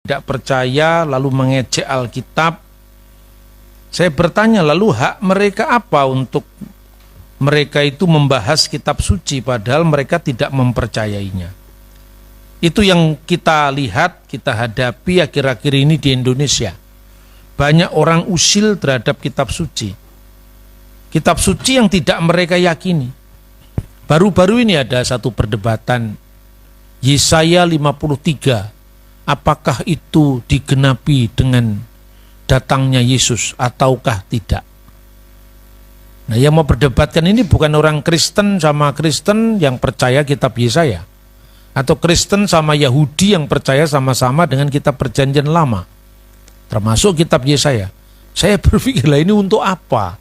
tidak percaya lalu mengejek Alkitab. Saya bertanya, lalu hak mereka apa untuk mereka itu membahas kitab suci padahal mereka tidak mempercayainya? Itu yang kita lihat, kita hadapi akhir-akhir ini di Indonesia. Banyak orang usil terhadap kitab suci. Kitab suci yang tidak mereka yakini. Baru-baru ini ada satu perdebatan Yesaya 53. Apakah itu digenapi dengan datangnya Yesus ataukah tidak? Nah, yang mau berdebatkan ini bukan orang Kristen sama Kristen yang percaya kitab Yesaya, atau Kristen sama Yahudi yang percaya sama-sama dengan kitab Perjanjian Lama, termasuk kitab Yesaya. Saya berpikirlah ini untuk apa?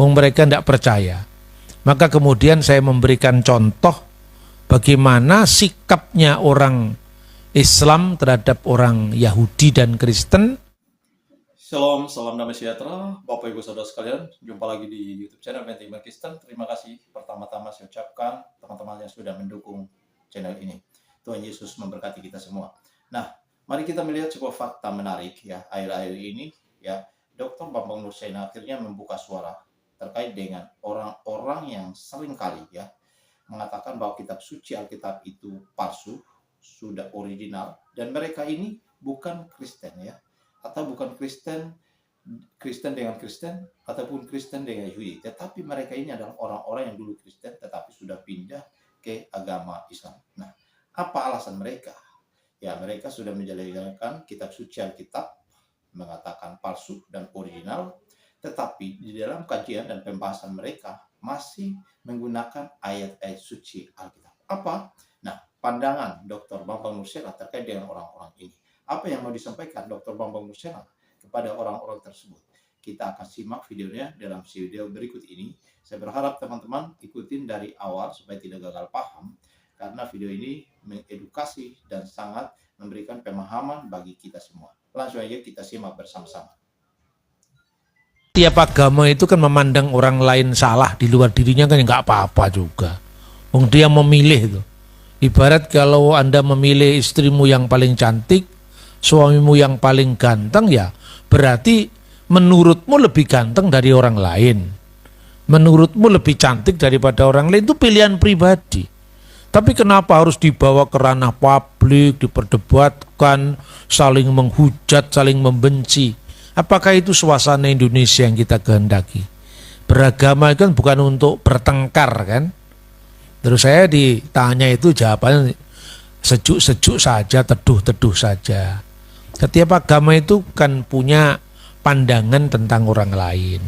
Mereka tidak percaya. Maka kemudian saya memberikan contoh bagaimana sikapnya orang Islam terhadap orang Yahudi dan Kristen. Shalom, salam damai sejahtera, Bapak Ibu Saudara sekalian. Jumpa lagi di YouTube channel Benteng Kristen. Terima kasih pertama-tama saya ucapkan teman-teman yang sudah mendukung channel ini. Tuhan Yesus memberkati kita semua. Nah, mari kita melihat sebuah fakta menarik ya. Akhir-akhir ini ya, Dr. Bambang Nursena akhirnya membuka suara terkait dengan orang-orang yang seringkali ya mengatakan bahwa kitab suci Alkitab itu palsu, sudah original, dan mereka ini bukan Kristen ya, atau bukan Kristen dengan Kristen ataupun Kristen dengan Yahudi, tetapi mereka ini adalah orang-orang yang dulu Kristen tetapi sudah pindah ke agama Islam. Nah, apa alasan mereka? Ya, mereka sudah menjalankan kitab suci Alkitab, mengatakan palsu dan original, tetapi di dalam kajian dan pembahasan mereka masih menggunakan ayat-ayat suci Alkitab. Apa? Nah, pandangan Dr. Bambang Nursena terkait dengan orang-orang ini. Apa yang mau disampaikan Dr. Bambang Nursena kepada orang-orang tersebut? Kita akan simak videonya dalam video berikut ini. Saya berharap teman-teman ikutin dari awal supaya tidak gagal paham, karena video ini mengedukasi dan sangat memberikan pemahaman bagi kita semua. Langsung aja kita simak bersama-sama. Tiap agama itu kan memandang orang lain salah di luar dirinya kan nggak apa-apa juga. Dia memilih itu. Ibarat kalau Anda memilih istrimu yang paling cantik, suamimu yang paling ganteng, ya berarti menurutmu lebih ganteng dari orang lain. Menurutmu lebih cantik daripada orang lain, itu pilihan pribadi. Tapi kenapa harus dibawa ke ranah publik, diperdebatkan, saling menghujat, saling membenci? Apakah itu suasana Indonesia yang kita kehendaki? Beragama itu kan bukan untuk bertengkar kan? Terus saya ditanya itu jawabannya sejuk-sejuk saja, teduh-teduh saja. Setiap agama itu kan punya pandangan tentang orang lain.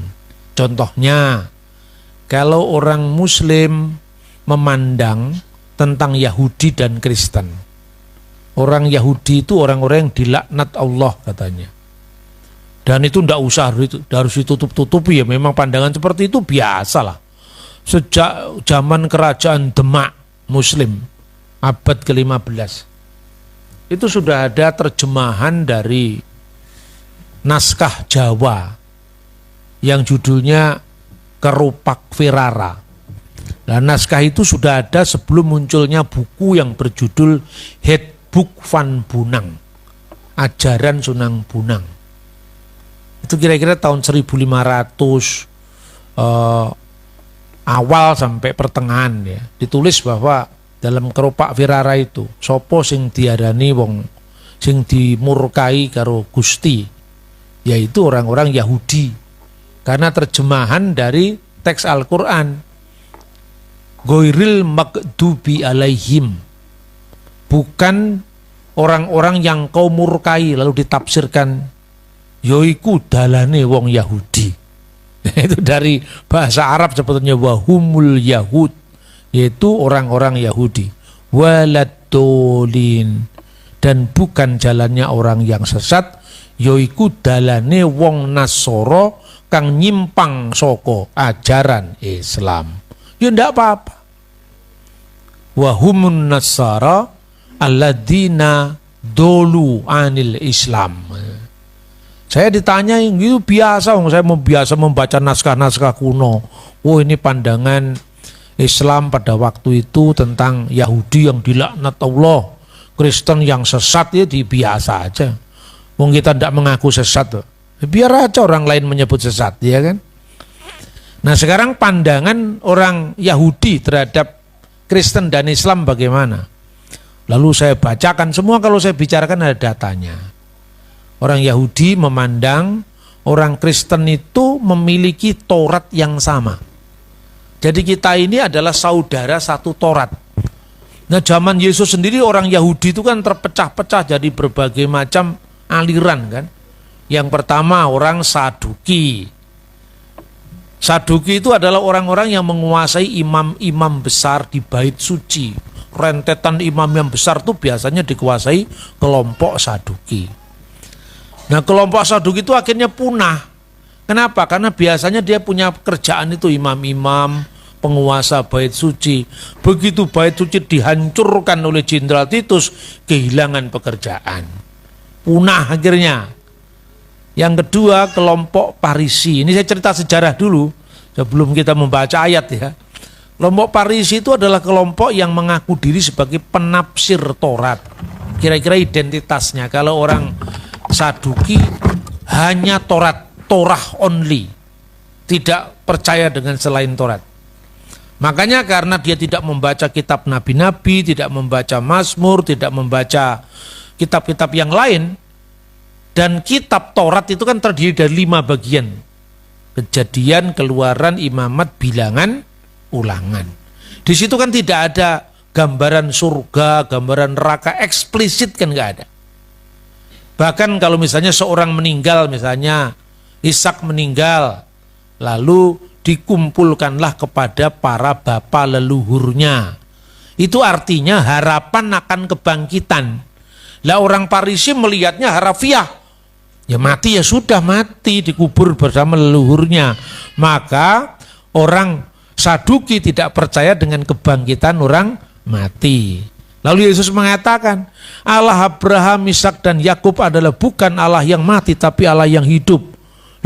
Contohnya, kalau orang Muslim memandang tentang Yahudi dan Kristen. Orang Yahudi itu orang-orang yang dilaknat Allah katanya. Dan itu tidak usah harus ditutup-tutupi ya, memang pandangan seperti itu biasalah. Sejak zaman kerajaan Demak Muslim abad ke-15 itu sudah ada terjemahan dari naskah Jawa yang judulnya Kerupak Firara. Nah, naskah itu sudah ada sebelum munculnya buku yang berjudul Headbook van Bunang, Ajaran Sunang Bunang. Itu kira-kira tahun 1500 awal sampai pertengahan ya, ditulis bahwa dalam Kerupak Firara itu sopo sing diarani wong sing dimurkai karo Gusti, yaitu orang-orang Yahudi, karena terjemahan dari teks Al-Quran Ghairil Maghdubi alaihim, bukan orang-orang yang kau murkai, lalu ditafsirkan yoiku dalane wong Yahudi. Itu dari bahasa Arab sebetulnya wahumul Yahud, yaitu orang-orang Yahudi. Waladolin, dan bukan jalannya orang yang sesat, yoiku dalane wong Nasoro kang nyimpang soko ajaran Islam. Ya ndak apa-apa. Wahumun Nasara alladzina dolu anil Islam. Saya ditanya itu biasa, saya biasa membaca naskah-naskah kuno. Oh, ini pandangan Islam pada waktu itu tentang Yahudi yang dilaknat Allah Kristen yang sesat ya biasa aja. Wong kita tidak mengaku sesat tuh. Biar aja orang lain menyebut sesat, ya kan? Nah sekarang pandangan orang Yahudi terhadap Kristen dan Islam bagaimana? Lalu saya bacakan semua, kalau saya bicarakan ada datanya. Orang Yahudi memandang orang Kristen itu memiliki Taurat yang sama. Jadi kita ini adalah saudara satu Taurat. Nah zaman Yesus sendiri orang Yahudi itu kan terpecah-pecah jadi berbagai macam aliran kan. Yang pertama orang Saduki. Saduki itu adalah orang-orang yang menguasai imam-imam besar di bait suci. Rentetan imam yang besar itu biasanya dikuasai kelompok Saduki. Nah kelompok Saduki itu akhirnya punah. Kenapa? Karena biasanya dia punya kerjaan itu imam-imam, penguasa bait suci. Begitu bait suci dihancurkan oleh Jenderal Titus, kehilangan pekerjaan. Punah akhirnya. Yang kedua kelompok Parisi. Ini saya cerita sejarah dulu sebelum kita membaca ayat ya. Kelompok Parisi itu adalah kelompok yang mengaku diri sebagai penafsir Taurat. Kira-kira identitasnya. Kalau orang Saduki hanya Torah only. Tidak percaya dengan selain Taurat. Makanya karena dia tidak membaca kitab nabi-nabi, tidak membaca Mazmur, tidak membaca kitab-kitab yang lain, dan kitab Taurat itu kan terdiri dari 5 bagian. Kejadian, Keluaran, Imamat, Bilangan, Ulangan. Di situ kan tidak ada gambaran surga, gambaran neraka eksplisit kan nggak ada. Bahkan kalau misalnya seorang meninggal, misalnya Ishak meninggal, lalu dikumpulkanlah kepada para bapa leluhurnya. Itu artinya harapan akan kebangkitan. Lah orang Parisi melihatnya harafiah. Ya mati ya sudah mati, dikubur bersama leluhurnya. Maka orang Saduki tidak percaya dengan kebangkitan orang mati. Lalu Yesus mengatakan, Allah Abraham, Ishak dan Yakub adalah bukan Allah yang mati tapi Allah yang hidup.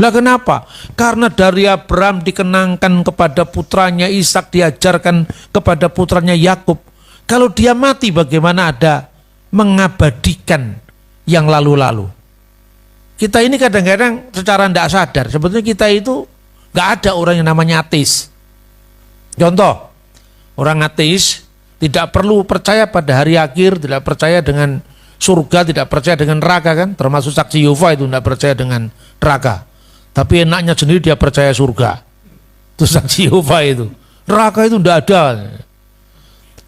Lah kenapa? Karena dari Abraham dikenangkan kepada putranya Ishak, diajarkan kepada putranya Yakub. Kalau dia mati bagaimana ada mengabadikan yang lalu-lalu? Kita ini kadang-kadang secara tidak sadar, sebetulnya kita itu nggak ada orang yang namanya ateis. Contoh, orang ateis tidak perlu percaya pada hari akhir, tidak percaya dengan surga, tidak percaya dengan neraka kan, termasuk saksi Yehova itu tidak percaya dengan neraka. Tapi enaknya sendiri dia percaya surga. Itu saksi Yehova itu. Neraka itu tidak ada.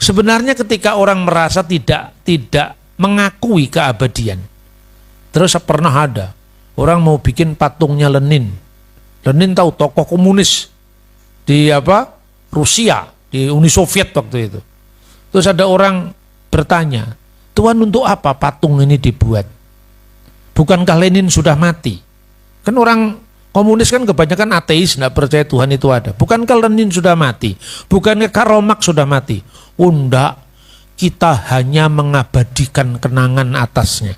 Sebenarnya ketika orang merasa tidak mengakui keabadian, terus pernah ada orang mau bikin patungnya Lenin. Lenin tahu tokoh komunis di Rusia, di Uni Soviet waktu itu. Terus ada orang bertanya, Tuhan untuk apa patung ini dibuat? Bukankah Lenin sudah mati? Kan orang komunis kan kebanyakan ateis, tidak percaya Tuhan itu ada. Bukankah Lenin sudah mati? Bukankah Karl Marx sudah mati? Oh enggak, kita hanya mengabadikan kenangan atasnya.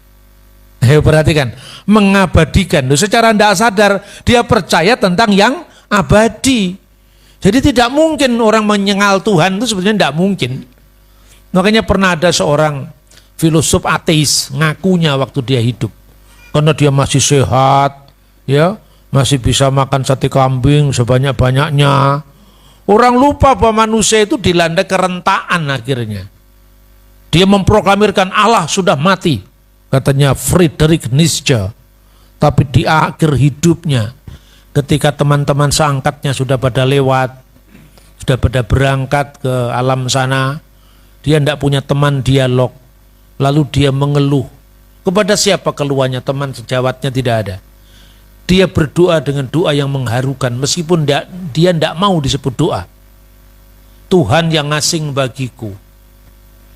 Perhatikan, mengabadikan. Secara tidak sadar dia percaya tentang yang abadi. Jadi tidak mungkin orang menyengal Tuhan itu sebenarnya tidak mungkin. Makanya pernah ada seorang filosof ateis ngakunya waktu dia hidup, karena dia masih sehat, ya masih bisa makan sate kambing sebanyak-banyaknya. Orang lupa bahwa manusia itu dilanda kerentaan akhirnya. Dia memproklamirkan Allah sudah mati. Katanya Friedrich Nietzsche. Tapi di akhir hidupnya, ketika teman-teman seangkatnya sudah pada lewat, sudah pada berangkat ke alam sana, dia tidak punya teman dialog. Lalu dia mengeluh. Kepada siapa keluhannya? Teman sejawatnya tidak ada. Dia berdoa dengan doa yang mengharukan, meskipun dia tidak mau disebut doa. Tuhan yang asing bagiku.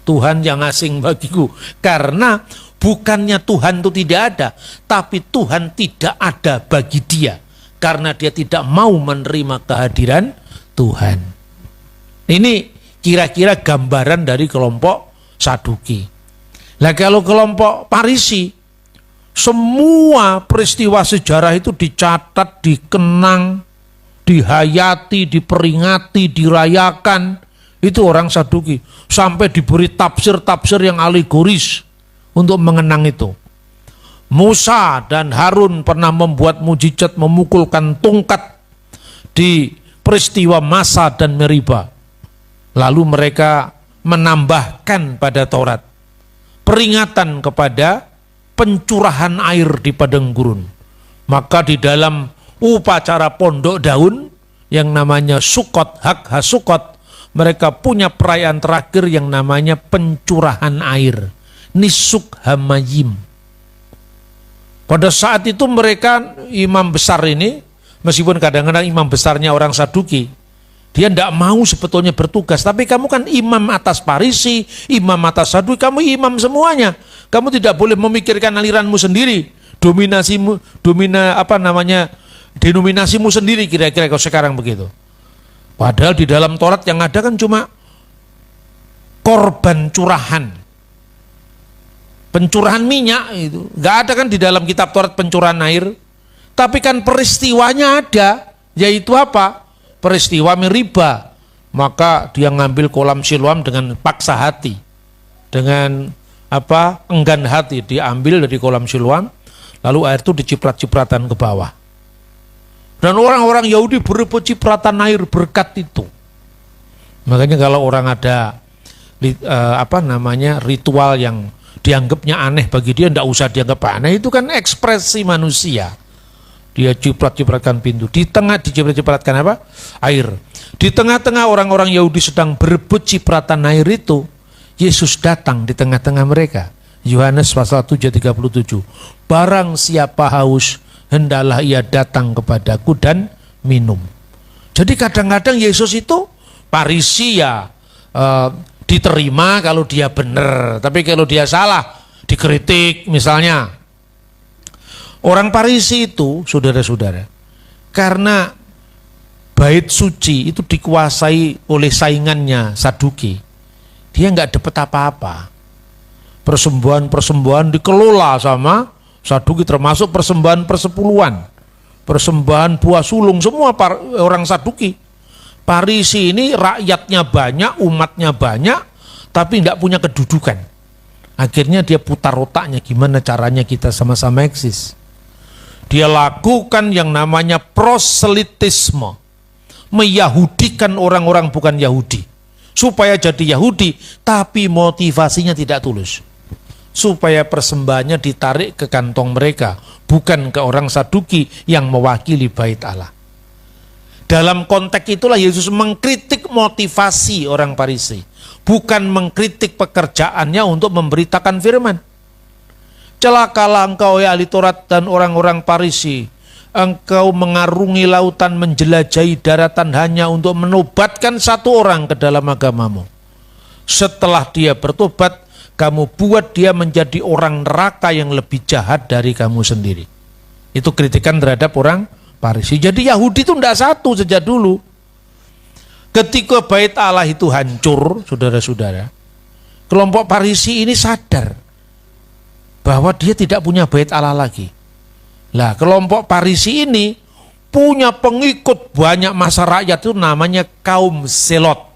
Tuhan yang asing bagiku. Karena bukannya Tuhan itu tidak ada, tapi Tuhan tidak ada bagi dia. Karena dia tidak mau menerima kehadiran Tuhan. Ini kira-kira gambaran dari kelompok Saduki. Nah kalau kelompok Parisi, semua peristiwa sejarah itu dicatat, dikenang, dihayati, diperingati, dirayakan. Itu orang Saduki. Sampai diberi tafsir-tafsir yang alegoris untuk mengenang itu. Musa dan Harun pernah membuat mujizat memukulkan tongkat di peristiwa Masa dan Meriba. Lalu mereka menambahkan pada Taurat peringatan kepada pencurahan air di padang gurun. Maka di dalam upacara pondok daun yang namanya Sukot, Hak Hasukot, mereka punya perayaan terakhir yang namanya pencurahan air, Nisuk Hamayim. Pada saat itu mereka, imam besar ini, meskipun kadang-kadang imam besarnya orang Saduki, dia tidak mau sebetulnya bertugas. Tapi kamu kan imam atas Parisi, imam atas Saduki, kamu imam semuanya. Kamu tidak boleh memikirkan aliranmu sendiri, denominasimu sendiri, kira-kira kalau sekarang begitu. Padahal di dalam Taurat yang ada kan cuma korban curahan. Pencurahan minyak itu. Nggak ada kan di dalam kitab Taurat pencurahan air. Tapi kan peristiwanya ada. Yaitu apa? Peristiwa Meriba. Maka dia ngambil kolam Siloam dengan paksa hati. Dengan enggan hati. Diambil dari kolam Siloam. Lalu air itu diciprat-cipratan ke bawah. Dan orang-orang Yahudi berebut cipratan air berkat itu. Makanya kalau orang ada ritual yang dianggapnya aneh bagi dia, tidak usah dianggap aneh, itu kan ekspresi manusia. Dia ciprat-cipratkan pintu, di tengah diciprat-cipratkan air. Di tengah-tengah orang-orang Yahudi sedang berebut cipratan air itu, Yesus datang di tengah-tengah mereka. Yohanes pasal 7:37. Barang siapa haus, hendaklah ia datang kepadaku dan minum. Jadi kadang-kadang Yesus itu Parisi diterima kalau dia benar, tapi kalau dia salah dikritik misalnya. Orang Parisi itu, saudara-saudara, karena bait suci itu dikuasai oleh saingannya Saduki, dia nggak dapat apa-apa. Persembahan-persembahan dikelola sama Saduki, termasuk persembahan persepuluhan, persembahan buah sulung, semua orang Saduki. Parisi ini rakyatnya banyak, umatnya banyak, tapi tidak punya kedudukan. Akhirnya dia putar otaknya, gimana caranya kita sama-sama eksis. Dia lakukan yang namanya proselitisme, meyahudikan orang-orang bukan Yahudi, supaya jadi Yahudi, tapi motivasinya tidak tulus. Supaya persembahannya ditarik ke kantong mereka, bukan ke orang Saduki yang mewakili bait Allah. Dalam konteks itulah Yesus mengkritik motivasi orang Parisi, bukan mengkritik pekerjaannya untuk memberitakan firman. Celakalah engkau ya ahli Taurat dan orang-orang Parisi, engkau mengarungi lautan, menjelajahi daratan hanya untuk menobatkan satu orang ke dalam agamamu. Setelah dia bertobat, kamu buat dia menjadi orang neraka yang lebih jahat dari kamu sendiri. Itu kritikan terhadap orang Parisi. Jadi Yahudi itu tidak satu sejak dulu. Ketika bait Allah itu hancur, saudara-saudara, kelompok Parisi ini sadar bahwa dia tidak punya bait Allah lagi. Lah, kelompok Parisi ini punya pengikut banyak masa rakyat, itu namanya kaum Selot.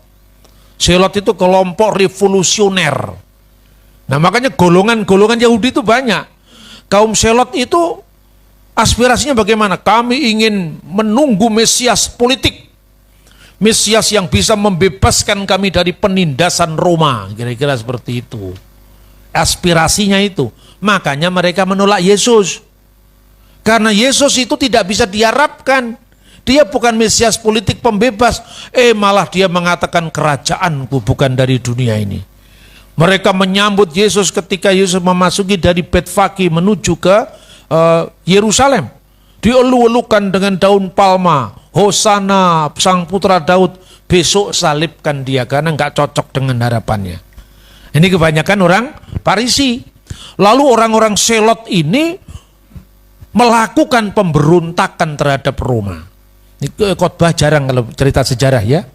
Selot itu kelompok revolusioner. Nah, makanya golongan-golongan Yahudi itu banyak. Kaum Selot itu aspirasinya bagaimana? Kami ingin menunggu Mesias politik, Mesias yang bisa membebaskan kami dari penindasan Roma, kira-kira seperti itu. Aspirasinya itu. Makanya mereka menolak Yesus. Karena Yesus itu tidak bisa diharapkan. Dia bukan Mesias politik pembebas. Malah dia mengatakan kerajaanku bukan dari dunia ini. Mereka menyambut Yesus ketika Yesus memasuki dari Betfage menuju ke Yerusalem. Dielu-elukan dengan daun palma. Hosana sang putra Daud, besok salibkan dia, karena nggak cocok dengan harapannya. Ini kebanyakan orang Parisi. Lalu orang-orang Selot ini melakukan pemberontakan terhadap Roma. Ini khotbah jarang kalau cerita sejarah ya.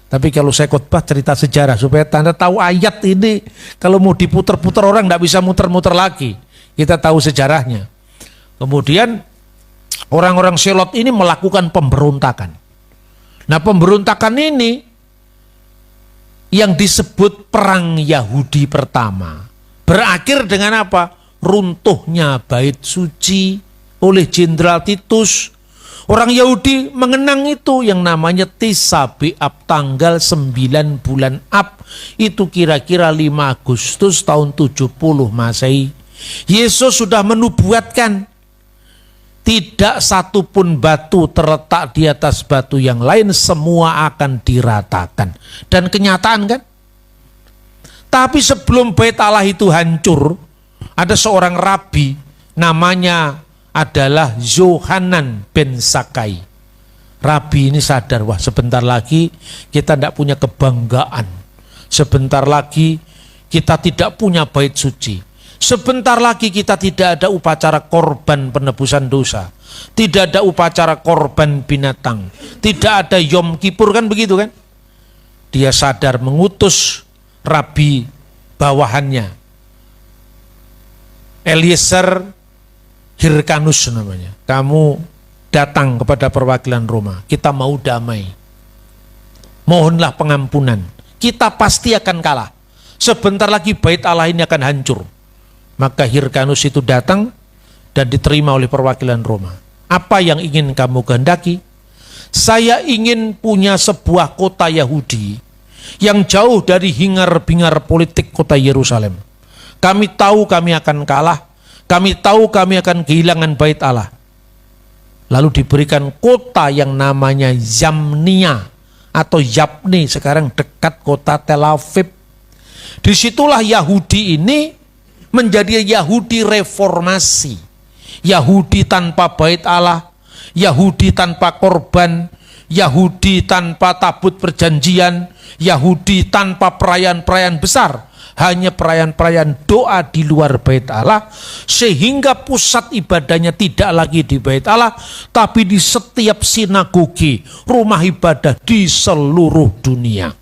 Tapi kalau saya khotbah cerita sejarah supaya Anda tahu ayat ini, kalau mau diputer-puter orang tidak bisa muter-muter lagi. Kita tahu sejarahnya. Kemudian orang-orang Selot ini melakukan pemberontakan. Nah, pemberontakan ini yang disebut perang Yahudi pertama. Berakhir dengan apa? Runtuhnya bait suci oleh Jenderal Titus. Orang Yahudi mengenang itu yang namanya Tis'a B'Av, tanggal 9 bulan Ab. Itu kira-kira 5 Agustus tahun 70 Masehi. Yesus sudah menubuatkan tidak satupun batu terletak di atas batu yang lain, semua akan diratakan. Dan kenyataan kan? Tapi sebelum bait Allah itu hancur, ada seorang rabi namanya adalah Yohanan bin Zakkai. Rabi ini sadar, wah sebentar lagi kita tidak punya kebanggaan. Sebentar lagi kita tidak punya bait suci. Sebentar lagi kita tidak ada upacara korban penebusan dosa. Tidak ada upacara korban binatang. Tidak ada Yom Kippur, kan begitu kan? Dia sadar, mengutus rabi bawahannya, Eliezer Hyrcanus namanya. Kamu datang kepada perwakilan Roma. Kita mau damai. Mohonlah pengampunan. Kita pasti akan kalah. Sebentar lagi bait Allah ini akan hancur. Maka Hyrcanus itu datang dan diterima oleh perwakilan Roma. Apa yang ingin kamu kehendaki? Saya ingin punya sebuah kota Yahudi yang jauh dari hingar-bingar politik kota Yerusalem. Kami tahu kami akan kalah. Kami tahu kami akan kehilangan bait Allah. Lalu diberikan kota yang namanya Yamnia atau Yapni, sekarang dekat kota Tel Aviv. Disitulah Yahudi ini menjadi Yahudi reformasi. Yahudi tanpa bait Allah, Yahudi tanpa korban, Yahudi tanpa tabut perjanjian, Yahudi tanpa perayaan-perayaan besar. Hanya perayaan-perayaan doa di luar bait Allah, sehingga pusat ibadahnya tidak lagi di bait Allah, tapi di setiap sinagogi, rumah ibadah di seluruh dunia.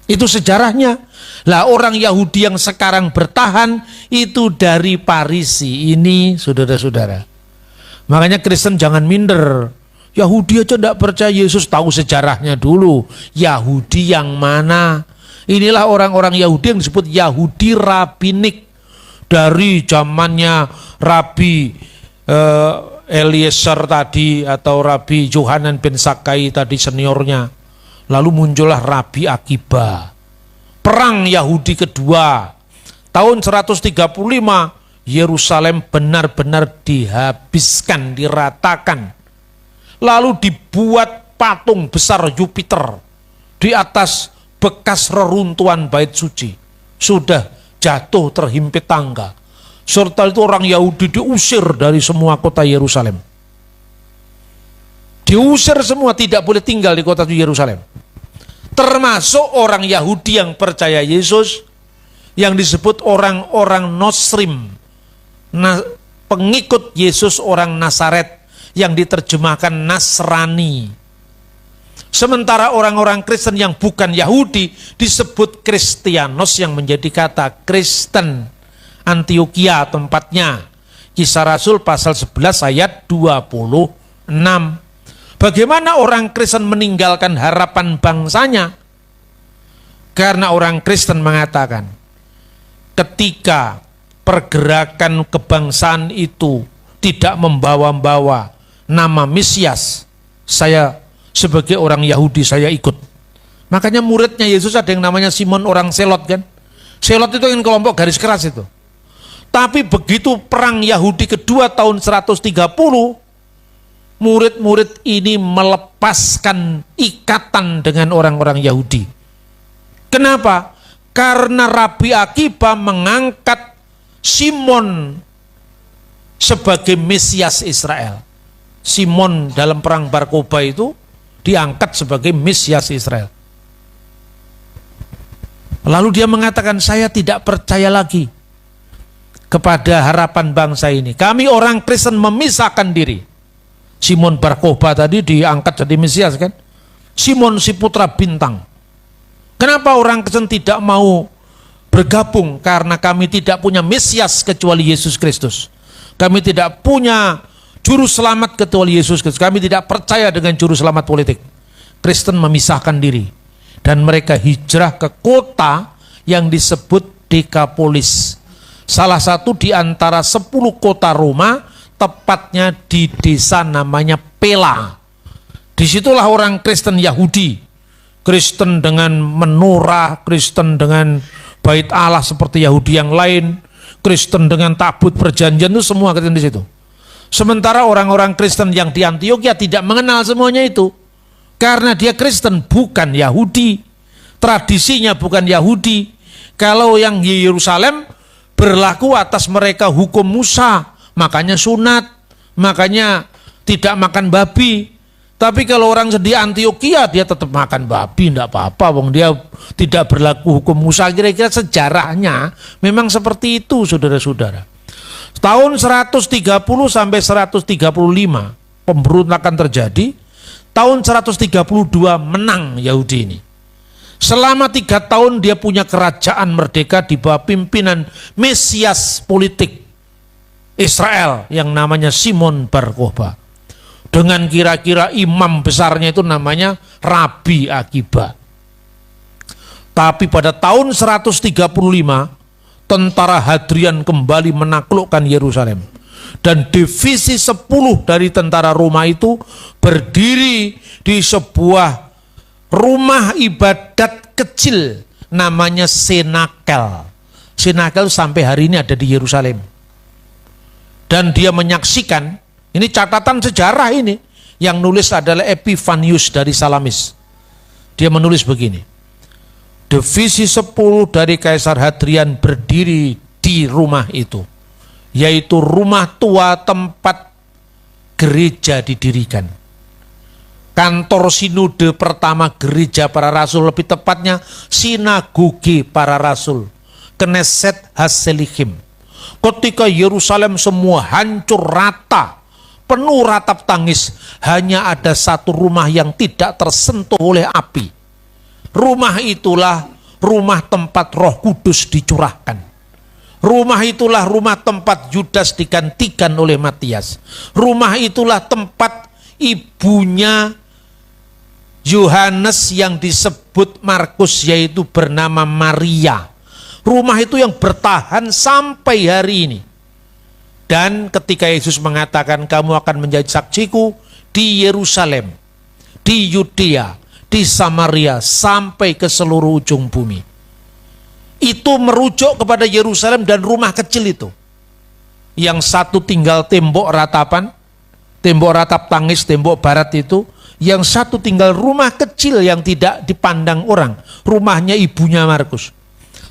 Itu sejarahnya. Lah orang Yahudi yang sekarang bertahan itu dari Parisi ini, saudara-saudara. Makanya Kristen jangan minder. Yahudi aja tidak percaya Yesus, tahu sejarahnya dulu. Yahudi yang mana? Inilah orang-orang Yahudi yang disebut Yahudi Rabinik. Dari zamannya Rabi Eliezer tadi atau Rabi Yohanan bin Zakkai tadi seniornya. Lalu muncullah Rabi Akiba. Perang Yahudi kedua. Tahun 135 Yerusalem benar-benar dihabiskan, diratakan. Lalu dibuat patung besar Jupiter di atas bekas reruntuhan bait suci. Sudah jatuh terhimpit tangga. Serta itu orang Yahudi diusir dari semua kota Yerusalem. Diusir semua, tidak boleh tinggal di kota Yerusalem. Termasuk orang Yahudi yang percaya Yesus, yang disebut orang-orang Nosrim, pengikut Yesus orang Nazaret, yang diterjemahkan Nasrani. Sementara orang-orang Kristen yang bukan Yahudi disebut Kristianos, yang menjadi kata Kristen. Antioquia tempatnya. Kisah Rasul pasal 11 ayat 26. Bagaimana orang Kristen meninggalkan harapan bangsanya? Karena orang Kristen mengatakan, ketika pergerakan kebangsaan itu tidak membawa-bawa nama Mesias, saya sebagai orang Yahudi saya ikut. Makanya muridnya Yesus ada yang namanya Simon orang Selot kan. Selot itu yang kelompok garis keras itu. Tapi begitu perang Yahudi kedua tahun 130, murid-murid ini melepaskan ikatan dengan orang-orang Yahudi. Kenapa? Karena Rabi Akiba mengangkat Simon sebagai Mesias Israel. Simon dalam perang Bar Kokhba itu diangkat sebagai Mesias Israel. Lalu dia mengatakan, saya tidak percaya lagi kepada harapan bangsa ini. Kami orang Kristen memisahkan diri. Simon Bar Kokhba tadi diangkat jadi Mesias kan. Simon si putra bintang. Kenapa orang Kristen tidak mau bergabung? Karena kami tidak punya Mesias kecuali Yesus Kristus. Kami tidak punya juru selamat kecuali Yesus Kristus. Kami tidak percaya dengan juru selamat politik. Kristen memisahkan diri. dan mereka hijrah ke kota yang disebut Dekapolis. Salah satu di antara 10 kota Roma, tepatnya di desa namanya Pela. Disitulah orang Kristen Yahudi, Kristen dengan menorah, Kristen dengan bait Allah seperti Yahudi yang lain, Kristen dengan tabut perjanjian, itu semua Kristen di situ. Sementara orang-orang Kristen yang di Antioquia tidak mengenal semuanya itu. Karena dia Kristen, bukan Yahudi. Tradisinya bukan Yahudi. Kalau yang di Yerusalem berlaku atas mereka hukum Musa, makanya sunat, makanya tidak makan babi. Tapi kalau orang di Antioquia dia tetap makan babi, tidak apa-apa, wong dia tidak berlaku hukum Musa. Kira-kira sejarahnya memang seperti itu, saudara-saudara. Tahun 130 sampai 135 pemberontakan terjadi. Tahun 132 menang Yahudi ini. Selama 3 tahun dia punya kerajaan merdeka di bawah pimpinan Mesias politik Israel yang namanya Simon Bar Kokhba. Dengan kira-kira imam besarnya itu namanya Rabi Akiba. Tapi pada tahun 135 tentara Hadrian kembali menaklukkan Yerusalem. Dan divisi 10 dari tentara Roma itu berdiri di sebuah rumah ibadat kecil namanya Senakel. Senakel sampai hari ini ada di Yerusalem. Dan dia menyaksikan, ini catatan sejarah ini, yang nulis adalah Epifanius dari Salamis. Dia menulis begini, divisi 10 dari Kaisar Hadrian berdiri di rumah itu, yaitu rumah tua tempat gereja didirikan. Kantor sinode pertama gereja para rasul, lebih tepatnya sinagoge para rasul, Knesset Haselichim. Ketika Yerusalem semua hancur rata, penuh ratap tangis, hanya ada satu rumah yang tidak tersentuh oleh api. Rumah itulah rumah tempat Roh Kudus dicurahkan. Rumah itulah rumah tempat Yudas digantikan oleh Matias. Rumah itulah tempat ibunya Yohanes yang disebut Markus, yaitu bernama Maria. Rumah itu yang bertahan sampai hari ini. Dan ketika Yesus mengatakan kamu akan menjadi saksiku di Yerusalem, di Yudea, di Samaria, sampai ke seluruh ujung bumi. Itu merujuk kepada Yerusalem dan rumah kecil itu. Yang satu tinggal tembok ratapan, tembok ratap tangis, tembok barat itu. Yang satu tinggal rumah kecil yang tidak dipandang orang. Rumahnya ibunya Markus.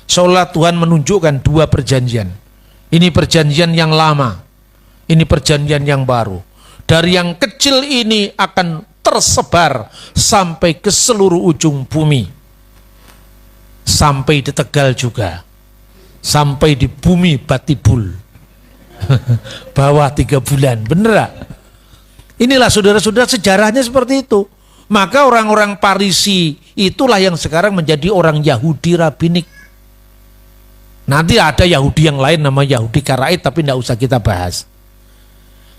Seolah Tuhan menunjukkan 2 perjanjian. Ini perjanjian yang lama, ini perjanjian yang baru. Dari yang kecil ini akan tersebar sampai ke seluruh ujung bumi. Sampai di Tegal juga. Sampai di bumi Batibul. Bawah 3 bulan, bener gak? Inilah saudara-saudara sejarahnya seperti itu. Maka orang-orang Parisi itulah yang sekarang menjadi orang Yahudi rabbinik. Nanti ada Yahudi yang lain nama Yahudi Karaid, tapi tidak usah kita bahas.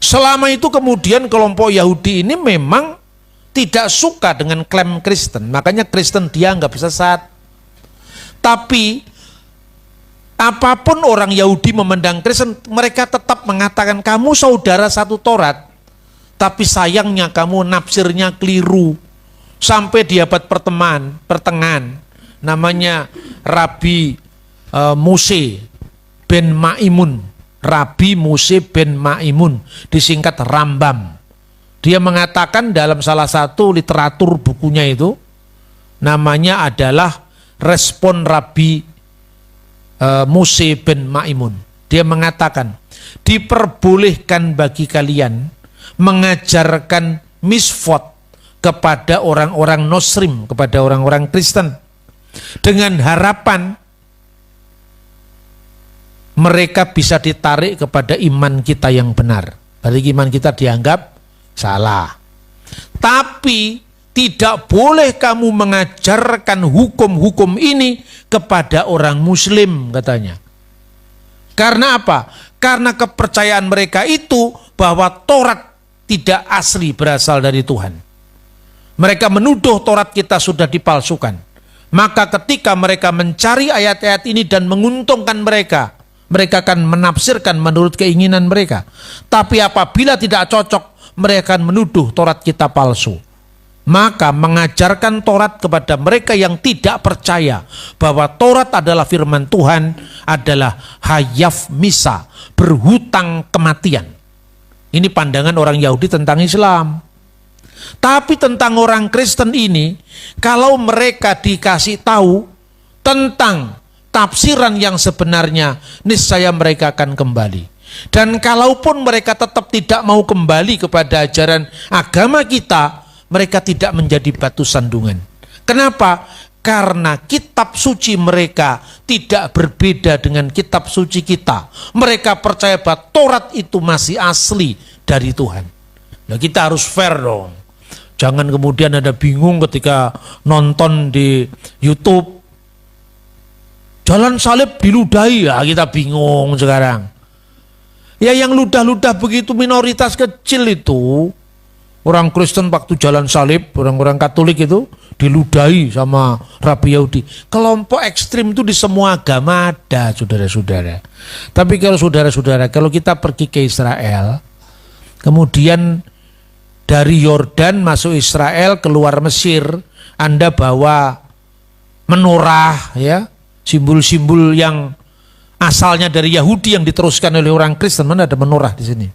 Selama itu kemudian kelompok Yahudi ini memang tidak suka dengan klaim Kristen. Makanya Kristen dia nggak bisa sesat. Tapi apapun orang Yahudi memandang Kristen, mereka tetap mengatakan kamu saudara satu Taurat. Tapi sayangnya kamu nafsirnya keliru. Sampai di abad pertengahan namanya Rabi Mose ben Maimun, Rabi Mose ben Maimun, disingkat Rambam. Dia mengatakan dalam salah satu literatur bukunya itu, namanya adalah Respon Rabi Mose ben Maimun. Dia mengatakan, diperbolehkan bagi kalian mengajarkan misfot kepada orang-orang Nosrim, kepada orang-orang Kristen, dengan harapan mereka bisa ditarik kepada iman kita yang benar. Berarti iman kita dianggap salah. Tapi tidak boleh kamu mengajarkan hukum-hukum ini kepada orang Muslim, katanya. Karena apa? Karena kepercayaan mereka itu bahwa Taurat tidak asli berasal dari Tuhan. Mereka menuduh Taurat kita sudah dipalsukan. Maka ketika mereka mencari ayat-ayat ini dan menguntungkan mereka, mereka akan menafsirkan menurut keinginan mereka. Tapi apabila tidak cocok, mereka akan menuduh Taurat kita palsu. Maka mengajarkan Taurat kepada mereka yang tidak percaya bahwa Taurat adalah firman Tuhan adalah hayaf misa, berhutang kematian. Ini pandangan orang Yahudi tentang Islam. Tapi tentang orang Kristen ini, kalau mereka dikasih tahu tentang tafsiran yang sebenarnya, niscaya mereka akan kembali. Dan kalaupun mereka tetap tidak mau kembali kepada ajaran agama kita, mereka tidak menjadi batu sandungan. Kenapa? Karena kitab suci mereka tidak berbeda dengan kitab suci kita. Mereka percaya bahwa Taurat itu masih asli dari Tuhan. Nah, kita harus fair dong. Jangan kemudian ada bingung ketika nonton di YouTube. Jalan salib diludahi, ya kita bingung sekarang. Ya yang ludah-ludah begitu minoritas kecil itu. Orang Kristen waktu jalan salib, orang-orang Katolik itu diludahi sama Rabi Yahudi. Kelompok ekstrim itu di semua agama ada, saudara-saudara. Tapi kalau saudara-saudara, kalau kita pergi ke Israel, kemudian dari Yordan masuk Israel, keluar Mesir, Anda bawa menorah, ya, simbol-simbol yang asalnya dari Yahudi yang diteruskan oleh orang Kristen. Mana ada menorah di sini?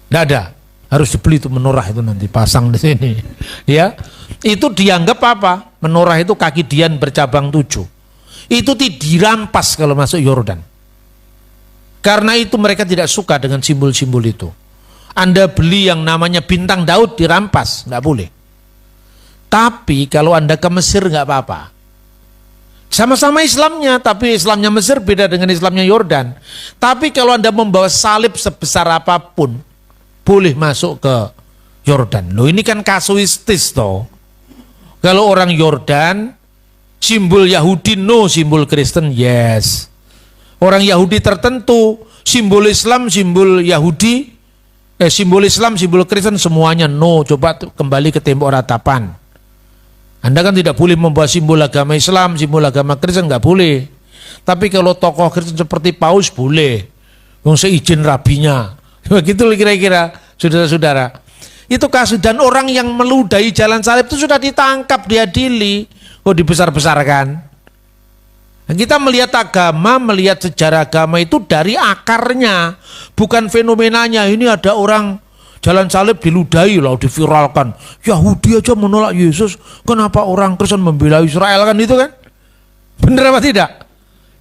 Tidak ada. Harus dibeli itu menorah itu nanti pasang di sini. Ya, itu dianggap apa? Menorah itu kaki Dian bercabang 7. Itu dirampas kalau masuk Yordan. Karena itu mereka tidak suka dengan simbol-simbol itu. Anda beli yang namanya bintang Daud dirampas, nggak boleh. Tapi kalau Anda ke Mesir nggak apa-apa. Sama-sama Islamnya, tapi Islamnya Mesir beda dengan Islamnya Yordan. Tapi kalau Anda membawa salib sebesar apapun, boleh masuk ke Yordan. Loh ini kan kasuistis toh. Kalau orang Yordan, simbol Yahudi no, simbol Kristen yes. Orang Yahudi tertentu, simbol Islam, simbol Yahudi, simbol Islam, simbol Kristen semuanya no. Coba kembali ke tembok ratapan. Anda kan tidak boleh membawa simbol agama Islam, simbol agama Kristen nggak boleh. Tapi kalau tokoh Kristen seperti Paus boleh. Yang seizin rabinya. Begitu kira-kira saudara-saudara. Itu kasus, dan orang yang meludahi jalan salib itu sudah ditangkap, diadili. Kok dibesar-besarkan? Dan kita melihat agama, melihat sejarah agama itu dari akarnya, bukan fenomenanya. Ini ada orang jalan salib diludahi lalu diviralkan. Yahudi aja menolak Yesus, kenapa orang Kristen membela Israel, kan itu kan? Benar apa tidak?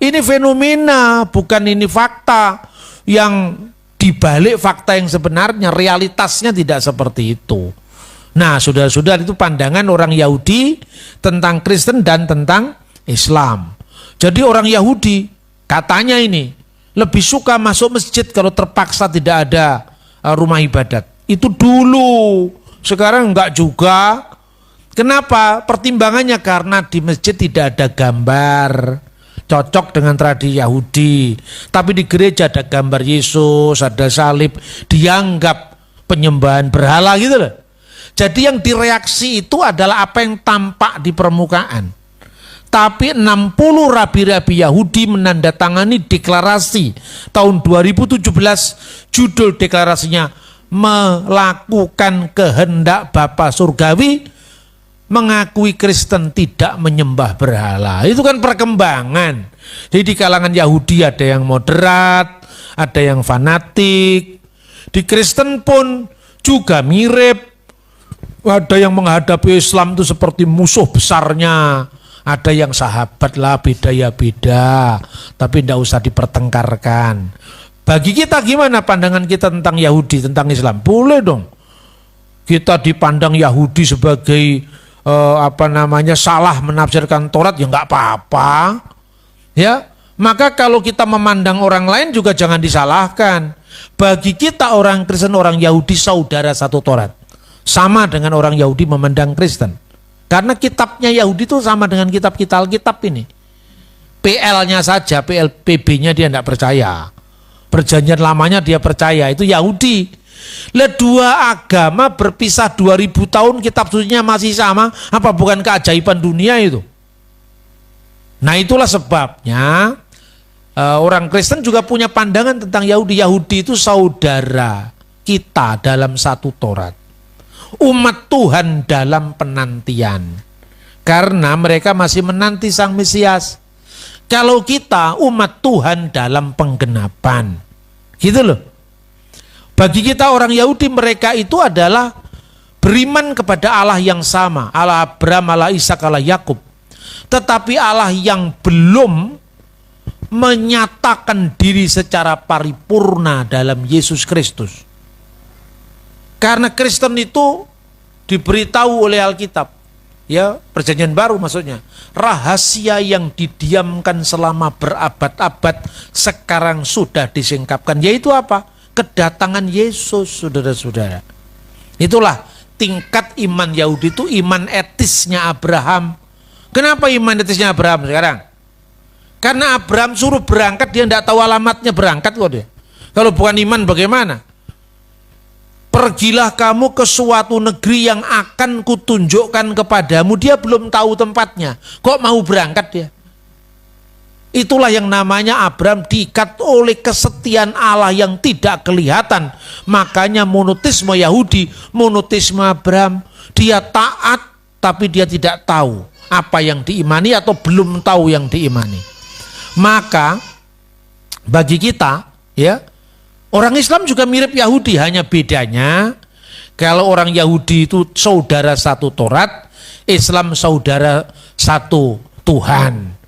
Ini fenomena, bukan ini fakta. Yang dibalik fakta yang sebenarnya, realitasnya tidak seperti itu. Nah, saudara-saudara, itu pandangan orang Yahudi tentang Kristen dan tentang Islam. Jadi orang Yahudi katanya ini lebih suka masuk masjid kalau terpaksa tidak ada rumah ibadat. Itu dulu, sekarang enggak juga. Kenapa? Pertimbangannya karena di masjid tidak ada gambar, cocok dengan tradisi Yahudi. Tapi di gereja ada gambar Yesus, ada salib, dianggap penyembahan berhala gitu loh. Jadi yang direaksi itu adalah apa yang tampak di permukaan. Tapi 60 rabi-rabi Yahudi menandatangani deklarasi tahun 2017, judul deklarasinya melakukan kehendak Bapa Surgawi, mengakui Kristen tidak menyembah berhala. Itu kan perkembangan. Jadi di kalangan Yahudi ada yang moderat, ada yang fanatik. Di Kristen pun juga mirip. Ada yang menghadapi Islam itu seperti musuh besarnya. Ada yang sahabat lah, beda ya beda. Tapi tidak usah dipertengkarkan. Bagi kita gimana pandangan kita tentang Yahudi, tentang Islam? Boleh dong. Kita dipandang Yahudi sebagai salah menafsirkan Taurat, ya nggak apa-apa. Ya, maka kalau kita memandang orang lain juga jangan disalahkan. Bagi kita orang Kristen, orang Yahudi saudara satu Taurat. Sama dengan orang Yahudi memandang Kristen. Karena kitabnya Yahudi itu sama dengan kitab kita Alkitab ini. PL-nya saja, PB-nya dia tidak percaya. Perjanjian lamanya dia percaya, itu Yahudi. Lah dua agama berpisah 2000 tahun kitab sucinya masih sama, apa bukan keajaiban dunia itu? Nah itulah sebabnya orang Kristen juga punya pandangan tentang Yahudi. Yahudi itu saudara kita dalam satu Taurat. Umat Tuhan dalam penantian. Karena mereka masih menanti Sang Mesias. Kalau kita umat Tuhan dalam penggenapan. Gitu loh. Bagi kita orang Yahudi, mereka itu adalah beriman kepada Allah yang sama. Allah Abraham, Allah Ishak, Allah Yakub. Tetapi Allah yang belum menyatakan diri secara paripurna dalam Yesus Kristus. Karena Kristen itu diberitahu oleh Alkitab, ya, Perjanjian Baru maksudnya, rahasia yang didiamkan selama berabad-abad sekarang sudah disingkapkan, yaitu apa? Kedatangan Yesus, saudara-saudara. Itulah tingkat iman Yahudi, itu iman etisnya Abraham. Kenapa iman etisnya Abraham sekarang? Karena Abraham suruh berangkat, dia tidak tahu alamatnya berangkat kok dia. Kalau bukan iman bagaimana? Pergilah kamu ke suatu negeri yang akan kutunjukkan kepadamu. Dia belum tahu tempatnya. Kok mau berangkat dia? Itulah yang namanya Abraham diikat oleh kesetiaan Allah yang tidak kelihatan. Makanya monoteisme Yahudi, monoteisme Abraham. Dia taat tapi dia tidak tahu apa yang diimani atau belum tahu yang diimani. Maka bagi kita, ya, orang Islam juga mirip Yahudi, hanya bedanya kalau orang Yahudi itu saudara satu Taurat, Islam saudara satu Tuhan.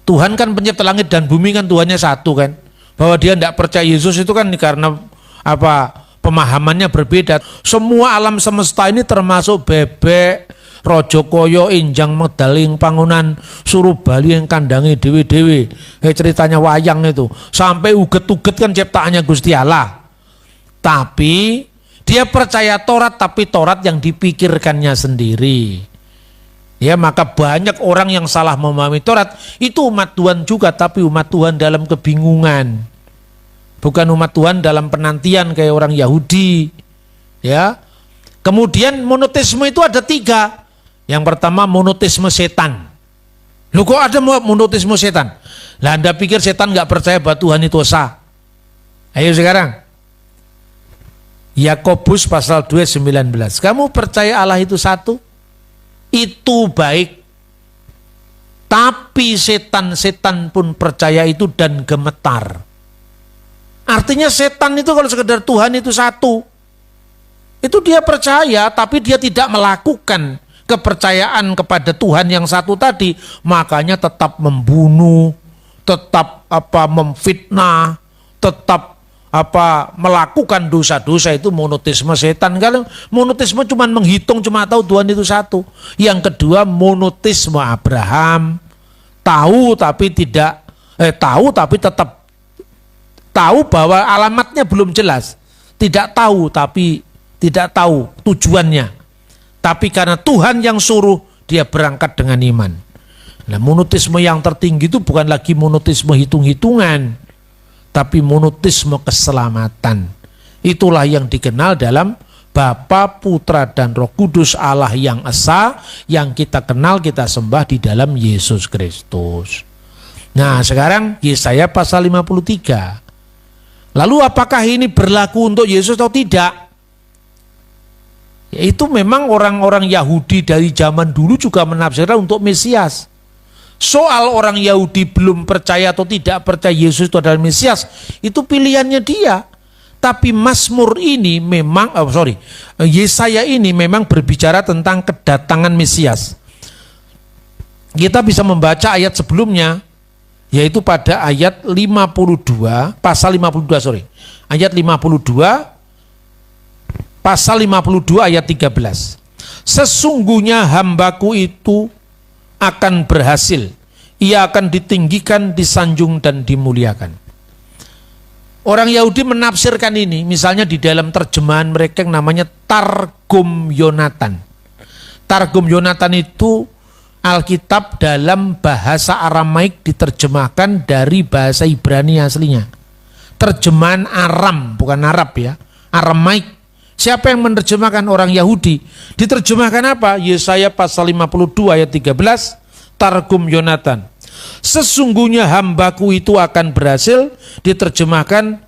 Tuhan kan pencipta langit dan bumi, kan Tuhannya satu kan. Bahwa dia tidak percaya Yesus itu kan karena apa? Pemahamannya berbeda. Semua alam semesta ini termasuk bebek, Rojo Koyo, Injang Medaling, Pangunan, Suruh Bali yang kandangi dewi-dewi. Ceritanya wayang itu. Sampai uget-uget kan ciptaannya Gusti Allah. Tapi dia percaya Taurat, tapi Taurat yang dipikirkannya sendiri. Ya, maka banyak orang yang salah memahami Taurat. Itu umat Tuhan juga, tapi umat Tuhan dalam kebingungan. Bukan umat Tuhan dalam penantian kayak orang Yahudi. Ya. Kemudian monoteisme itu ada 3. Yang pertama monoteisme setan. Loh kok ada monoteisme setan? Lah Anda pikir setan nggak percaya bahwa Tuhan itu esa? Ayo sekarang. Yakobus pasal 2:19. Kamu percaya Allah itu satu? Itu baik. Tapi setan-setan pun percaya itu dan gemetar. Artinya setan itu kalau sekedar Tuhan itu satu. Itu dia percaya tapi dia tidak melakukan kepercayaan kepada Tuhan yang satu tadi, makanya tetap membunuh, tetap memfitnah, tetap melakukan dosa-dosa. Itu monoteisme setan. Kalau monoteisme cuma menghitung, cuma tahu Tuhan itu satu. Yang kedua monoteisme Abraham, tahu tapi tetap tahu bahwa alamatnya belum jelas, tidak tahu tapi tidak tahu tujuannya. Tapi karena Tuhan yang suruh, dia berangkat dengan iman. Nah, monoteisme yang tertinggi itu bukan lagi monoteisme hitung-hitungan, tapi monoteisme keselamatan. Itulah yang dikenal dalam Bapa, Putra, dan Roh Kudus, Allah yang esa, yang kita kenal, kita sembah di dalam Yesus Kristus. Nah, sekarang Yesaya pasal 53. Lalu apakah ini berlaku untuk Yesus atau tidak? Itu memang orang-orang Yahudi dari zaman dulu juga menafsirkan untuk Mesias. Soal orang Yahudi belum percaya atau tidak percaya Yesus itu adalah Mesias, itu pilihannya dia. Tapi Mazmur ini memang, Yesaya ini memang berbicara tentang kedatangan Mesias. Kita bisa membaca ayat sebelumnya, yaitu pada ayat 52, pasal 52, ayat 52, pasal 52 ayat 13. Sesungguhnya hambaku itu akan berhasil. Ia akan ditinggikan, disanjung, dan dimuliakan. Orang Yahudi menafsirkan ini, misalnya di dalam terjemahan mereka yang namanya Targum Yonatan. Targum Yonatan itu Alkitab dalam bahasa Aramaik diterjemahkan dari bahasa Ibrani aslinya. Terjemahan Aram, bukan Arab ya, Aramaik. Siapa yang menerjemahkan? Orang Yahudi. Diterjemahkan apa? Yesaya pasal 52 ayat 13, Targum Yonatan. Sesungguhnya hambaku itu akan berhasil. Diterjemahkan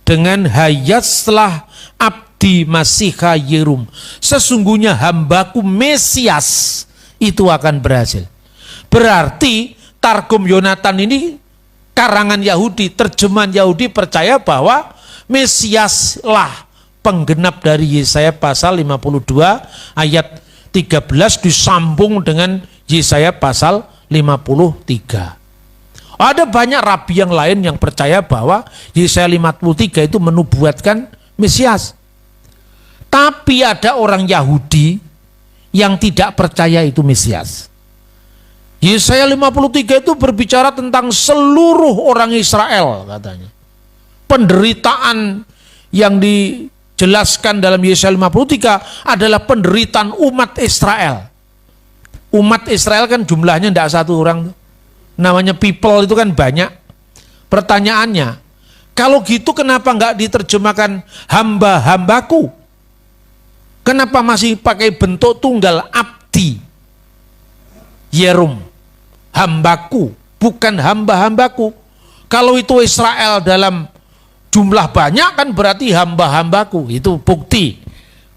dengan hayaslah abdi Masiha Yerum. Sesungguhnya hambaku Mesias itu akan berhasil. Berarti Targum Yonatan ini karangan Yahudi, terjemahan Yahudi percaya bahwa Mesiaslah penggenap dari Yesaya pasal 52 ayat 13 disambung dengan Yesaya pasal 53. Ada banyak rabi yang lain yang percaya bahwa Yesaya 53 itu menubuatkan Mesias. Tapi ada orang Yahudi yang tidak percaya itu Mesias. Yesaya 53 itu berbicara tentang seluruh orang Israel katanya. Penderitaan yang dijelaskan dalam Yesaya 53 adalah penderitaan umat Israel. Umat Israel kan jumlahnya tidak satu orang. Namanya people itu kan banyak. Pertanyaannya, kalau gitu kenapa nggak diterjemahkan hamba-hambaku? Kenapa masih pakai bentuk tunggal abdi? Yerum, hambaku, bukan hamba-hambaku. Kalau itu Israel dalam jumlah banyak kan berarti hamba-hambaku. Itu bukti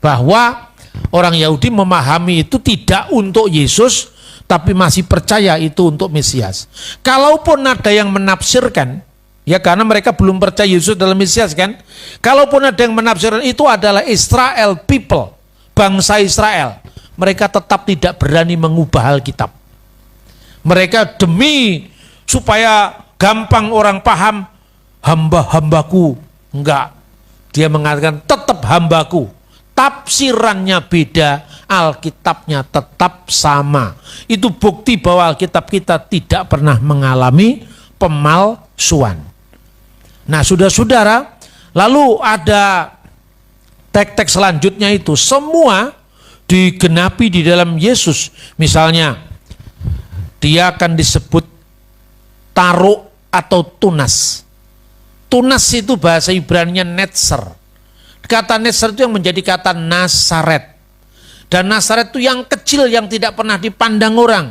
bahwa orang Yahudi memahami itu tidak untuk Yesus, tapi masih percaya itu untuk Mesias. Kalaupun ada yang menafsirkan, ya karena mereka belum percaya Yesus dalam Mesias kan. Kalaupun ada yang menafsirkan itu adalah Israel people, bangsa Israel, mereka tetap tidak berani mengubah Alkitab. Mereka demi supaya gampang orang paham, hamba-hambaku. Enggak. Dia mengatakan tetap hambaku. Tafsirannya beda, Alkitabnya tetap sama. Itu bukti bahwa Alkitab kita tidak pernah mengalami pemalsuan. Nah, saudara-saudara, lalu ada teks-teks selanjutnya itu semua digenapi di dalam Yesus. Misalnya, dia akan disebut taruk atau tunas. Tunas itu bahasa Ibrani-nya netzer. Kata netzer itu yang menjadi kata Nasaret. Dan Nasaret itu yang kecil yang tidak pernah dipandang orang.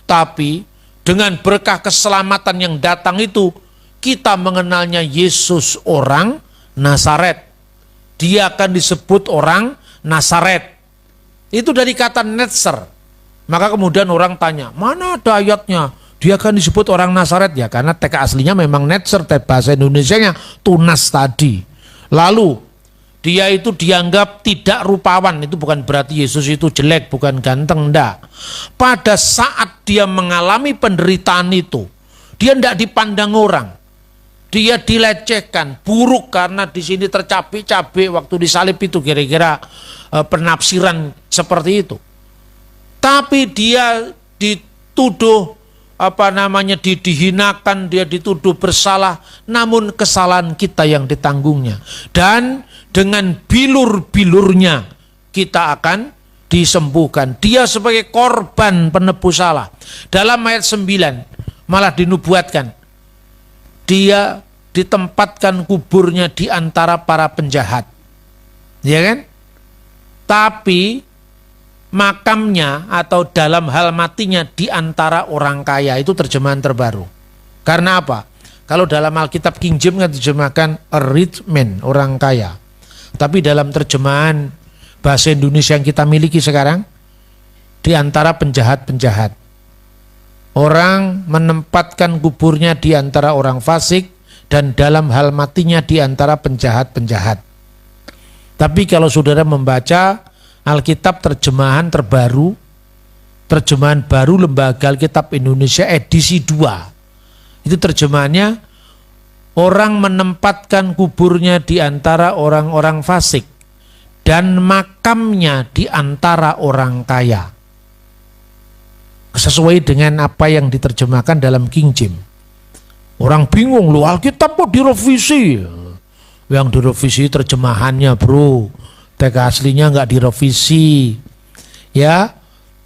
Tapi dengan berkah keselamatan yang datang itu, kita mengenalnya Yesus orang Nasaret. Dia akan disebut orang Nasaret. Itu dari kata netzer. Maka kemudian orang tanya, mana ada ayatnya? Dia akan disebut orang Nasaret ya, karena teks aslinya memang netzer, teks bahasa Indonesianya tunas tadi. Lalu dia itu dianggap tidak rupawan, itu bukan berarti Yesus itu jelek, bukan ganteng, enggak. Pada saat dia mengalami penderitaan itu, dia enggak dipandang orang. Dia dilecehkan, buruk karena di sini tercabik-cabik waktu disalib itu, kira-kira penafsiran seperti itu. Tapi dia dituduh dihinakan, dia dituduh bersalah, namun kesalahan kita yang ditanggungnya. Dan dengan bilur-bilurnya kita akan disembuhkan. Dia sebagai korban penebus salah. Dalam ayat 9 malah dinubuatkan, dia ditempatkan kuburnya di antara para penjahat. Ya kan? Tapi makamnya atau dalam hal matinya di antara orang kaya, itu terjemahan terbaru. Karena apa? Kalau dalam Alkitab King James kan terjemahkan a rich man, orang kaya. Tapi dalam terjemahan bahasa Indonesia yang kita miliki sekarang, di antara penjahat-penjahat. Orang menempatkan kuburnya di antara orang fasik dan dalam hal matinya di antara penjahat-penjahat. Tapi kalau saudara membaca Alkitab terjemahan terbaru, terjemahan baru Lembaga Alkitab Indonesia edisi 2. Itu terjemahannya, orang menempatkan kuburnya di antara orang-orang fasik dan makamnya di antara orang kaya. Sesuai dengan apa yang diterjemahkan dalam King James. Orang bingung, loh Alkitab kok direvisi? Yang direvisi terjemahannya, bro. Teks aslinya nggak direvisi, ya.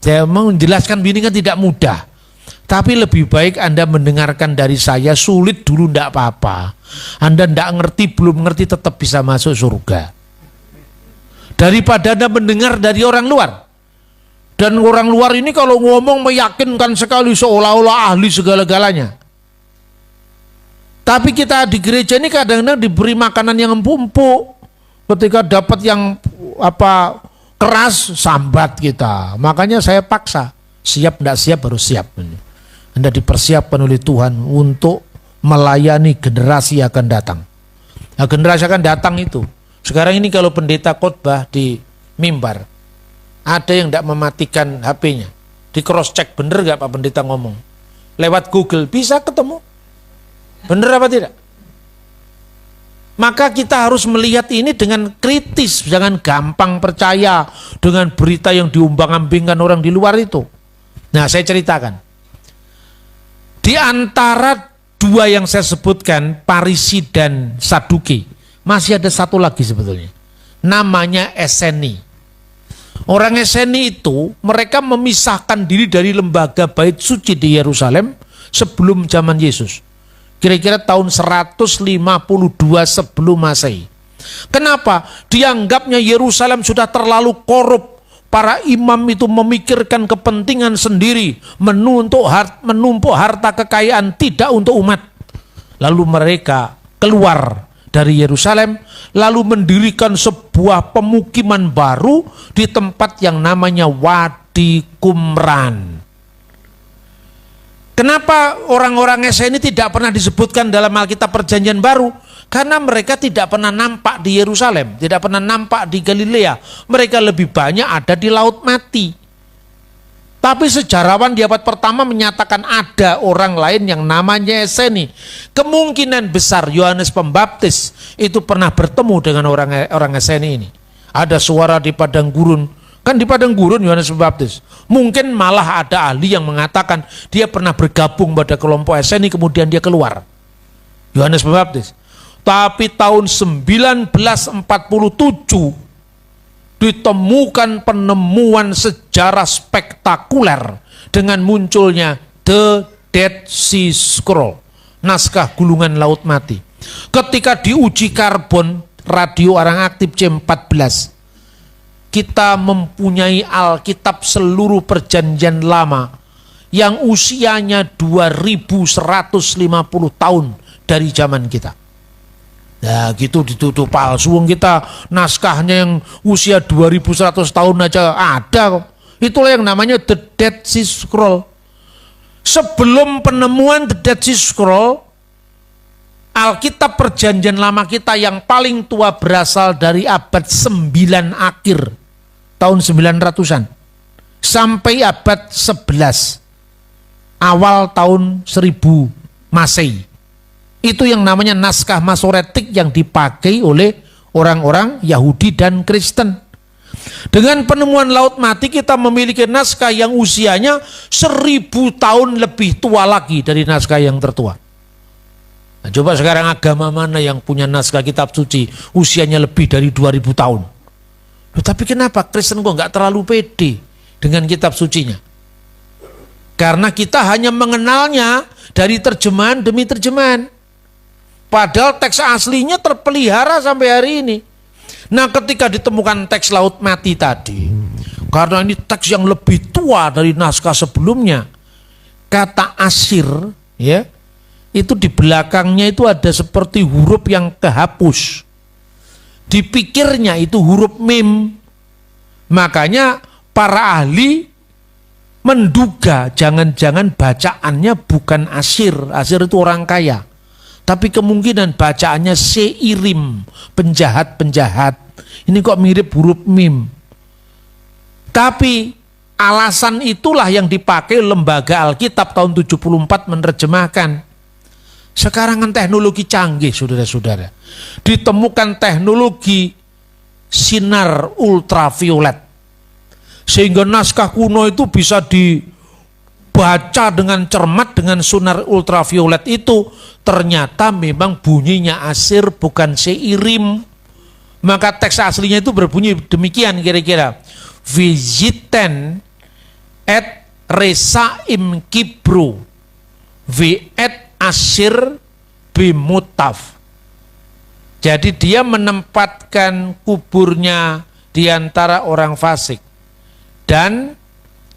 Saya mau menjelaskan ini kan tidak mudah, tapi lebih baik Anda mendengarkan dari saya. Sulit dulu ndak apa-apa. Anda ndak ngerti, belum ngerti tetap bisa masuk surga. daripada Anda mendengar dari orang luar. Dan orang luar ini kalau ngomong meyakinkan sekali seolah-olah ahli segala-galanya. Tapi kita di gereja ini kadang-kadang diberi makanan yang empuk. Ketika dapat yang keras, sambat kita. Makanya saya paksa, siap tidak siap harus siap. Anda dipersiapkan oleh Tuhan untuk melayani generasi yang akan datang. Nah, generasi akan datang itu. Sekarang ini kalau pendeta khotbah di mimbar, ada yang tidak mematikan HP-nya. Di cross check, bener gak Pak Pendeta ngomong? Lewat Google bisa ketemu. Bener apa tidak? Maka kita harus melihat ini dengan kritis, jangan gampang percaya dengan berita yang diumbang-ambingkan orang di luar itu. Nah, saya ceritakan. Di antara dua yang saya sebutkan, Parisi dan Saduki, masih ada satu lagi sebetulnya. Namanya Eseni. Orang Eseni itu, mereka memisahkan diri dari lembaga bait suci di Yerusalem sebelum zaman Yesus. Kira-kira tahun 152 sebelum Masehi. Kenapa? Dianggapnya Yerusalem sudah terlalu korup. Para imam itu memikirkan kepentingan sendiri, menumpuk harta kekayaan tidak untuk umat. Lalu mereka keluar dari Yerusalem, lalu mendirikan sebuah pemukiman baru di tempat yang namanya Wadi Qumran. Kenapa orang-orang Eseni tidak pernah disebutkan dalam Alkitab Perjanjian Baru? Karena mereka tidak pernah nampak di Yerusalem, tidak pernah nampak di Galilea. Mereka lebih banyak ada di Laut Mati. Tapi sejarawan di abad pertama menyatakan ada orang lain yang namanya Eseni. Kemungkinan besar Yohanes Pembaptis itu pernah bertemu dengan orang Eseni ini. Ada suara di padang gurun. Kan di padang gurun Yohanes Pembaptis. Mungkin malah ada ahli yang mengatakan dia pernah bergabung pada kelompok Eseni kemudian dia keluar. Yohanes Pembaptis. Tapi tahun 1947 ditemukan penemuan sejarah spektakuler dengan munculnya The Dead Sea Scroll, naskah gulungan Laut Mati. Ketika diuji karbon radio orang aktif C14, kita mempunyai Alkitab seluruh Perjanjian Lama yang usianya 2150 tahun dari zaman kita. Nah gitu dituduh palsu, kita naskahnya yang usia 2100 tahun aja ada kok. Itulah yang namanya The Dead Sea Scroll. Sebelum penemuan The Dead Sea Scroll, Alkitab Perjanjian Lama kita yang paling tua berasal dari abad 9 akhir, tahun 900-an, sampai abad 11, awal tahun 1000 Masehi. Itu yang namanya naskah Masoretik yang dipakai oleh orang-orang Yahudi dan Kristen. Dengan penemuan Laut Mati kita memiliki naskah yang usianya 1000 tahun lebih tua lagi dari naskah yang tertua. Nah, coba sekarang agama mana yang punya naskah kitab suci usianya lebih dari 2000 tahun? Tapi kenapa Kristen kok nggak terlalu pede dengan kitab sucinya? Karena kita hanya mengenalnya dari terjemahan demi terjemahan. Padahal teks aslinya terpelihara sampai hari ini. Nah ketika ditemukan teks Laut Mati tadi, karena ini teks yang lebih tua dari naskah sebelumnya, kata Asir, ya, itu di belakangnya itu ada seperti huruf yang kehapus. Dipikirnya itu huruf mim. Makanya para ahli menduga jangan-jangan bacaannya bukan Asir. Asir itu orang kaya. Tapi kemungkinan bacaannya Seirim, penjahat-penjahat. Ini kok mirip huruf mim. Tapi alasan itulah yang dipakai lembaga Alkitab tahun 74 menerjemahkan. Sekarang kan teknologi canggih, saudara-saudara. Ditemukan teknologi sinar ultraviolet. Sehingga naskah kuno itu bisa dibaca dengan cermat dengan sinar ultraviolet itu. Ternyata memang bunyinya Asir bukan Seirim. Maka teks aslinya itu berbunyi demikian kira-kira. Visiten et resaim kibru vi et Asir bimutaf. Jadi dia menempatkan kuburnya di antara orang fasik, dan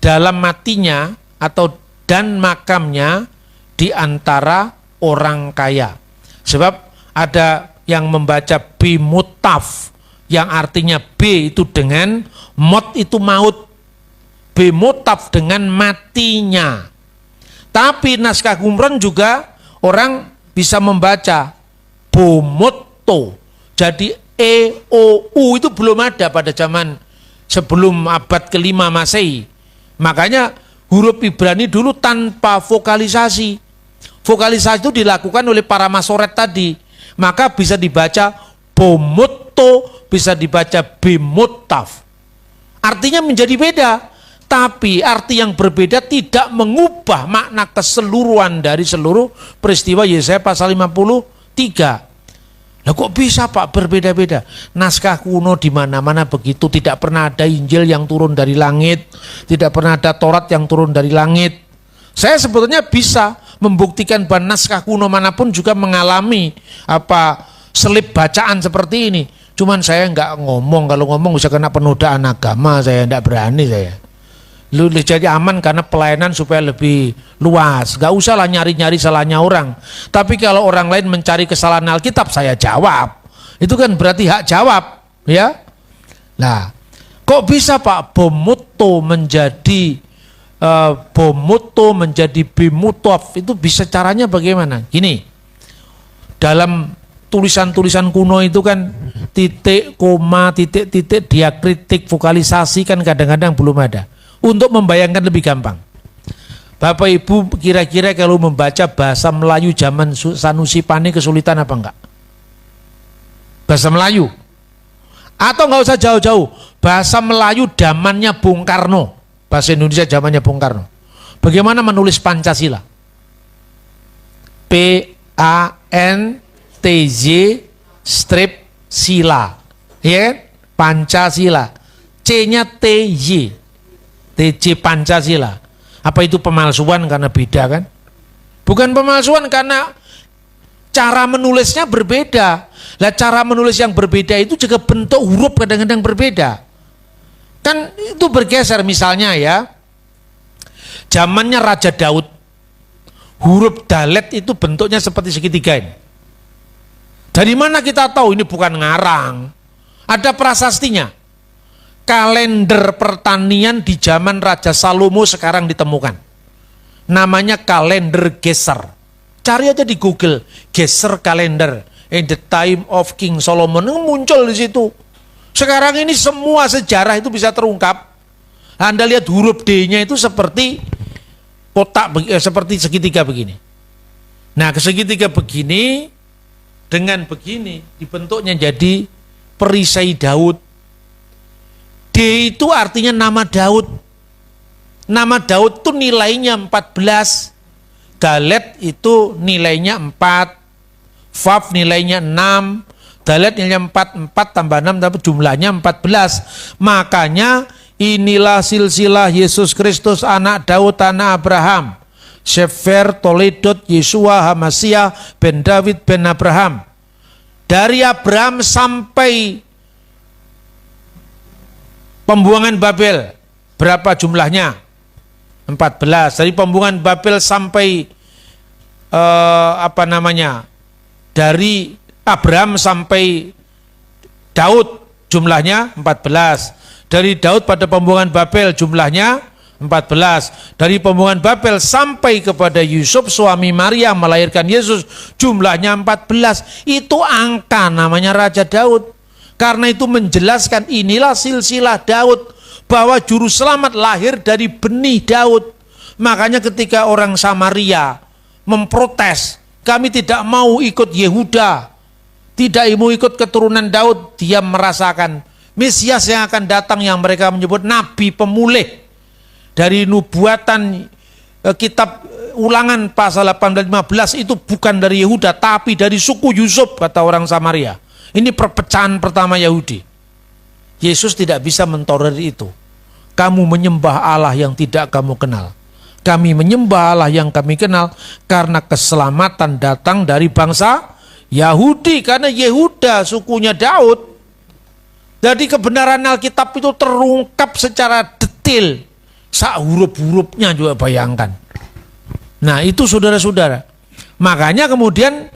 dalam matinya atau dan makamnya di antara orang kaya. Sebab ada yang membaca bimutaf, yang artinya B itu dengan, mot itu maut, bimutaf dengan matinya. Tapi naskah Qumran juga orang bisa membaca bomotto. Jadi EOU itu belum ada pada zaman sebelum abad ke-5 Masehi. Makanya huruf Ibrani dulu tanpa vokalisasi. Vokalisasi itu dilakukan oleh para masoret tadi. Maka bisa dibaca bomotto, bisa dibaca bimutaf. Artinya menjadi beda. Tapi arti yang berbeda tidak mengubah makna keseluruhan dari seluruh peristiwa Yesaya pasal 53. Lah kok bisa Pak berbeda-beda? Naskah kuno di mana-mana begitu, tidak pernah ada Injil yang turun dari langit, tidak pernah ada Taurat yang turun dari langit. Saya sebetulnya bisa membuktikan bahwa naskah kuno manapun juga mengalami selip bacaan seperti ini. Cuman saya nggak ngomong, kalau ngomong bisa kena penodaan agama, saya nggak berani saya. Lu jadi aman karena pelayanan supaya lebih luas. Gak usah lah nyari-nyari salahnya orang. Tapi kalau orang lain mencari kesalahan Alkitab, saya jawab. Itu kan berarti hak jawab, ya. Nah, kok bisa Pak bomotto menjadi bimutaf? Itu bisa caranya bagaimana? Gini, dalam tulisan-tulisan kuno itu kan titik, koma, titik-titik, diakritik, vokalisasi kan kadang-kadang belum ada. Untuk membayangkan lebih gampang, Bapak Ibu kira-kira kalau membaca bahasa Melayu zaman Sanusi Pane kesulitan apa enggak? Bahasa Melayu, atau enggak usah jauh-jauh, bahasa Melayu zamannya Bung Karno, bahasa Indonesia zamannya Bung Karno. Bagaimana menulis Pancasila? PANTZ strip sila, ya, Pancasila. C-nya TY. TJ Pancasila. Apa itu pemalsuan karena beda kan? Bukan pemalsuan karena cara menulisnya berbeda. Lah cara menulis yang berbeda itu juga bentuk huruf kadang-kadang berbeda. Kan itu bergeser, misalnya ya. Zamannya Raja Daud, huruf dalet itu bentuknya seperti segitiga ini. Dari mana kita tahu ini bukan ngarang? Ada prasastinya. Kalender pertanian di zaman Raja Salomo sekarang ditemukan. Namanya kalender Geser. Cari aja di Google, Geser kalender in the time of King Solomon, muncul di situ. Sekarang ini semua sejarah itu bisa terungkap. Anda lihat huruf D-nya itu seperti kotak, seperti segitiga begini. Nah, ke segitiga begini dengan begini dibentuknya jadi perisai Daud. D itu artinya nama Daud. Nama Daud itu nilainya 14. Dalet itu nilainya 4. Vav nilainya 6. Dalet nilainya 4. 4 tambah 6 tapi jumlahnya 14. Makanya inilah silsilah Yesus Kristus anak Daud anak Abraham. Sefer Toledot Yesua Hamasiah ben David ben Abraham. Dari Abraham sampai pembuangan Babel, berapa jumlahnya? 14. Dari pembuangan Babel sampai dari Abraham sampai Daud jumlahnya 14. Dari Daud pada pembuangan Babel jumlahnya 14. Dari pembuangan Babel sampai kepada Yusuf suami Maria melahirkan Yesus jumlahnya 14. Itu angka namanya Raja Daud. Karena itu menjelaskan inilah silsilah Daud, bahwa juru selamat lahir dari benih Daud. Makanya ketika orang Samaria memprotes, kami tidak mau ikut Yehuda, tidak mau ikut keturunan Daud, dia merasakan Mesias yang akan datang yang mereka menyebut Nabi Pemulih. Dari nubuatan kitab Ulangan pasal 18-15 itu bukan dari Yehuda, tapi dari suku Yusuf, kata orang Samaria. Ini perpecahan pertama Yahudi. Yesus tidak bisa mentolerir itu. Kamu menyembah Allah yang tidak kamu kenal. Kami menyembah Allah yang kami kenal karena keselamatan datang dari bangsa Yahudi. Karena Yehuda sukunya Daud. Jadi kebenaran Alkitab itu terungkap secara detail. Sak huruf-hurufnya juga bayangkan. Nah itu saudara-saudara. Makanya kemudian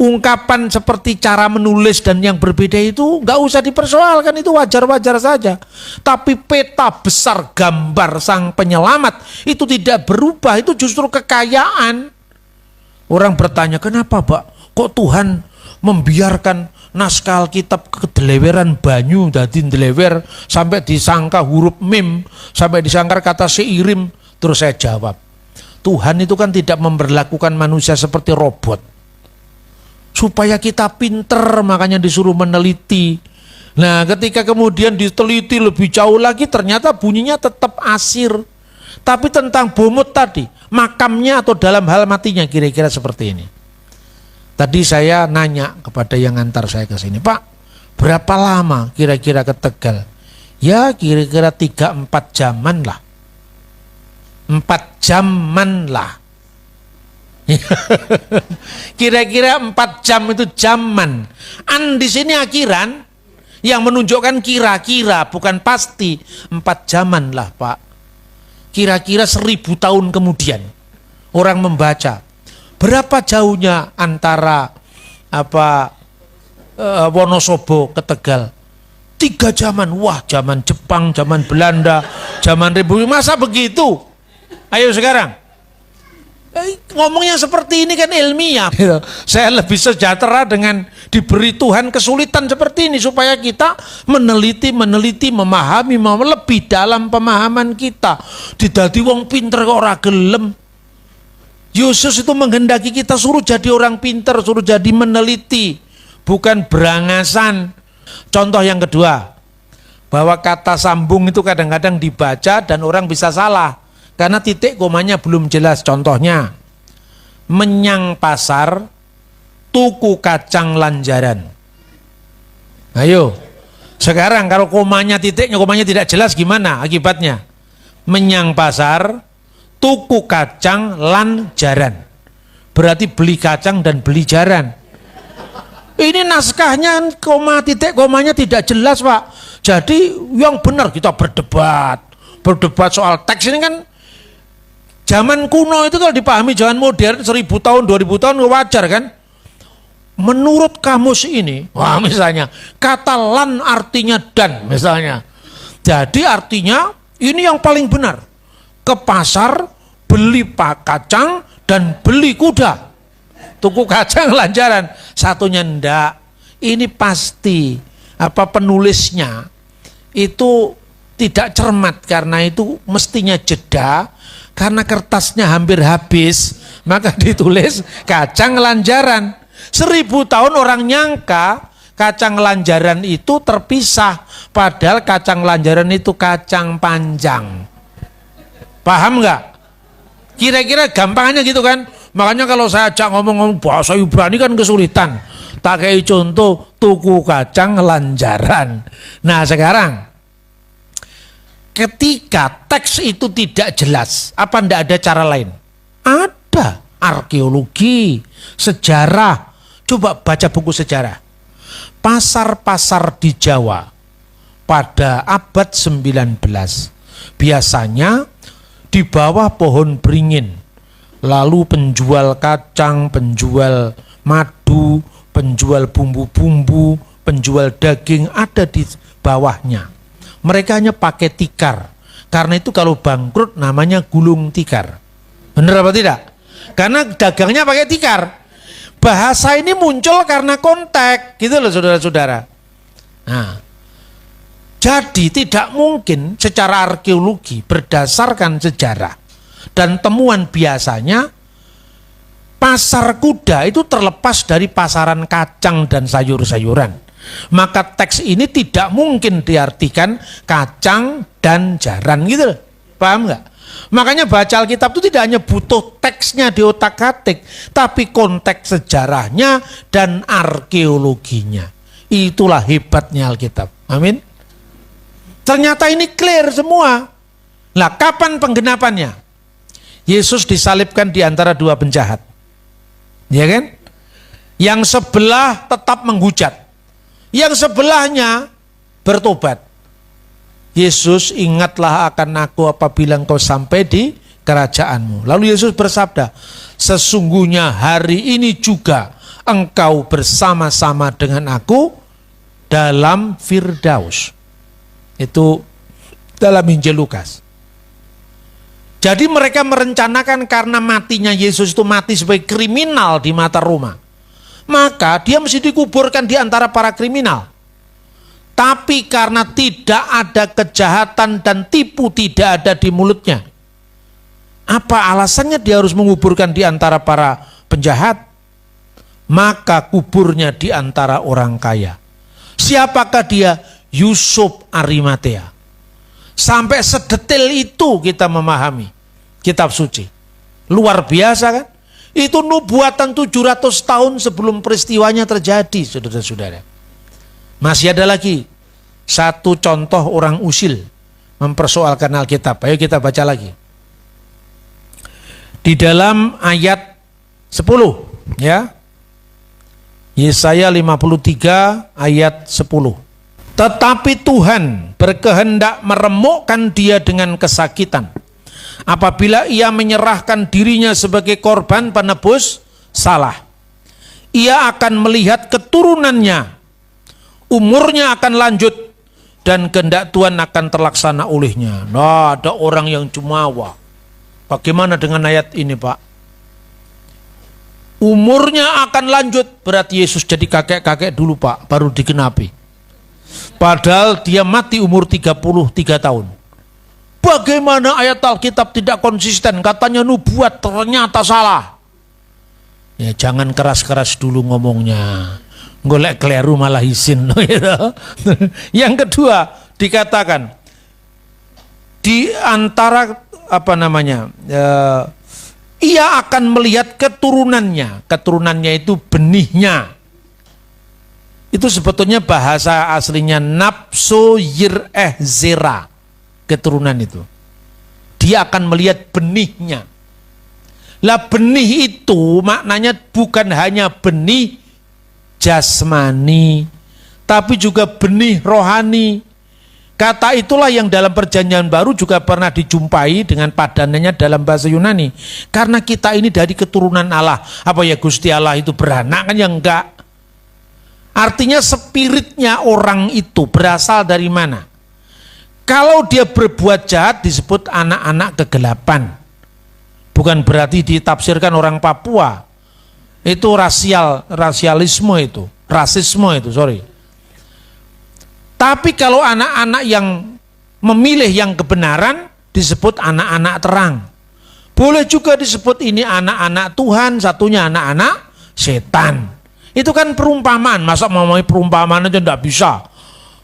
ungkapan seperti cara menulis dan yang berbeda itu nggak usah dipersoalkan, itu wajar-wajar saja. Tapi peta besar gambar sang penyelamat itu tidak berubah, itu justru kekayaan. Orang bertanya, kenapa Pak? Kok Tuhan membiarkan naskah Alkitab kedeleweran banyu dadi delewer sampai disangka huruf mim, sampai disangka kata seirim? Terus saya jawab, Tuhan itu kan tidak memperlakukan manusia seperti robot. Supaya kita pinter, makanya disuruh meneliti. Nah ketika kemudian diteliti lebih jauh lagi, ternyata bunyinya tetap asir. Tapi tentang bomut tadi, makamnya atau dalam hal matinya kira-kira seperti ini. Tadi saya nanya kepada yang ngantar saya ke sini, Pak, berapa lama kira-kira ke Tegal? Ya kira-kira 3-4 jaman lah. 4 jaman lah. Kira-kira 4 jam itu zaman. Di sini akhiran yang menunjukkan kira-kira, bukan pasti. 4 jaman lah Pak. Kira-kira 1000 tahun kemudian orang membaca. Berapa jauhnya antara Wonosobo ke Tegal? 3 zaman. Wah, zaman Jepang, zaman Belanda, zaman Republik. Masa begitu? Ayo sekarang. Ngomongnya seperti ini kan ilmiah. Saya lebih sejahtera dengan diberi Tuhan kesulitan seperti ini supaya kita meneliti, memahami, lebih dalam pemahaman kita. Didadi wong pinter kok ora gelem. Yesus itu menghendaki kita suruh jadi orang pinter, suruh jadi meneliti, bukan berangasan. Contoh yang kedua, bahwa kata sambung itu kadang-kadang dibaca dan orang bisa salah. Karena titik komanya belum jelas. Contohnya, menyang pasar, tuku kacang lanjaran. Ayo, sekarang kalau komanya tidak jelas gimana akibatnya? Menyang pasar, tuku kacang lanjaran. Berarti beli kacang dan beli jaran. Ini naskahnya titik komanya tidak jelas Pak. Jadi yang benar kita berdebat soal teks ini kan. Zaman kuno itu kalau dipahami zaman modern 1000 tahun, 2000 tahun wajar kan? Menurut kamus ini, misalnya kata lan artinya dan misalnya. Jadi artinya ini yang paling benar. Ke pasar beli kacang dan beli kuda. Tuku kacang lanjaran. Satunya ndak. Ini pasti penulisnya itu tidak cermat karena itu mestinya jeda. Karena kertasnya hampir habis, maka ditulis kacang lanjaran. 1000 tahun orang nyangka kacang lanjaran itu terpisah, padahal kacang lanjaran itu kacang panjang. Paham nggak? Kira-kira gampangnya gitu kan? Makanya kalau saya ajak ngomong-ngomong bahasa Ibrani kan kesulitan. Tak kayak contoh tuku kacang lanjaran. Nah sekarang, ketika teks itu tidak jelas, apa ndak ada cara lain? Ada. Arkeologi, sejarah. Coba baca buku sejarah. Pasar-pasar di Jawa pada abad 19. Biasanya di bawah pohon beringin. Lalu penjual kacang, penjual madu, penjual bumbu-bumbu, penjual daging ada di bawahnya. Mereka hanya pakai tikar. Karena itu kalau bangkrut namanya gulung tikar. Benar apa tidak? Karena dagangnya pakai tikar. Bahasa ini muncul karena konteks. Gitu loh saudara-saudara. Nah, jadi tidak mungkin secara arkeologi berdasarkan sejarah dan temuan biasanya pasar kuda itu terlepas dari pasaran kacang dan sayur-sayuran. Maka teks ini tidak mungkin diartikan kacang dan jaran gitu loh. Paham nggak? Makanya baca Alkitab itu tidak hanya butuh teksnya di otak-atik, tapi konteks sejarahnya dan arkeologinya. Itulah hebatnya Alkitab. Amin. Ternyata ini clear semua. Lah kapan penggenapannya? Yesus disalibkan di antara dua penjahat. Ya kan? Yang sebelah tetap menghujat. Yang sebelahnya bertobat. Yesus, ingatlah akan aku apabila engkau sampai di kerajaanmu. Lalu Yesus bersabda, sesungguhnya hari ini juga engkau bersama-sama dengan aku dalam Firdaus. Itu dalam Injil Lukas. Jadi mereka merencanakan karena matinya Yesus itu mati sebagai kriminal di mata Roma, maka dia mesti dikuburkan di antara para kriminal. Tapi karena tidak ada kejahatan dan tipu tidak ada di mulutnya, apa alasannya dia harus menguburkan di antara para penjahat? Maka kuburnya di antara orang kaya. Siapakah dia? Yusuf Arimatea. Sampai sedetil itu kita memahami kitab suci. Luar biasa kan? Itu nubuatan 700 tahun sebelum peristiwanya terjadi, saudara-saudara. Masih ada lagi satu contoh orang usil mempersoalkan Alkitab. Ayo kita baca lagi. Di dalam ayat 10 ya. Yesaya 53 ayat 10. Tetapi Tuhan berkehendak meremukkan dia dengan kesakitan apabila ia menyerahkan dirinya sebagai korban penebus salah. Ia akan melihat keturunannya, umurnya akan lanjut, dan kehendak Tuhan akan terlaksana olehnya. Nah, ada orang yang jumawa. Bagaimana dengan ayat ini, Pak? Umurnya akan lanjut, berarti Yesus jadi kakek-kakek dulu, Pak, baru digenapi. Padahal dia mati umur 33 tahun. Bagaimana ayat Alkitab tidak konsisten? Katanya nubuat, ternyata salah. Ya, jangan keras-keras dulu ngomongnya. Golek keliru malah isin. Yang kedua dikatakan di antara ia akan melihat keturunannya. Keturunannya itu benihnya. Itu sebetulnya bahasa aslinya nafsu yir'eh zera. Keturunan itu. Dia akan melihat benihnya. Lah benih itu maknanya bukan hanya benih jasmani, tapi juga benih rohani. Kata itulah yang dalam perjanjian baru juga pernah dijumpai dengan padanannya dalam bahasa Yunani. Karena kita ini dari keturunan Allah. Apa ya Gusti Allah itu beranak kan? Ya enggak. Artinya spiritnya orang itu berasal dari mana? Kalau dia berbuat jahat disebut anak-anak kegelapan. Bukan berarti ditafsirkan orang Papua. Itu rasialisme itu. Rasisme itu, sorry. Tapi kalau anak-anak yang memilih yang kebenaran disebut anak-anak terang. Boleh juga disebut ini anak-anak Tuhan, satunya anak-anak setan. Itu kan perumpamaan. Masa mau perumpamaan aja enggak bisa.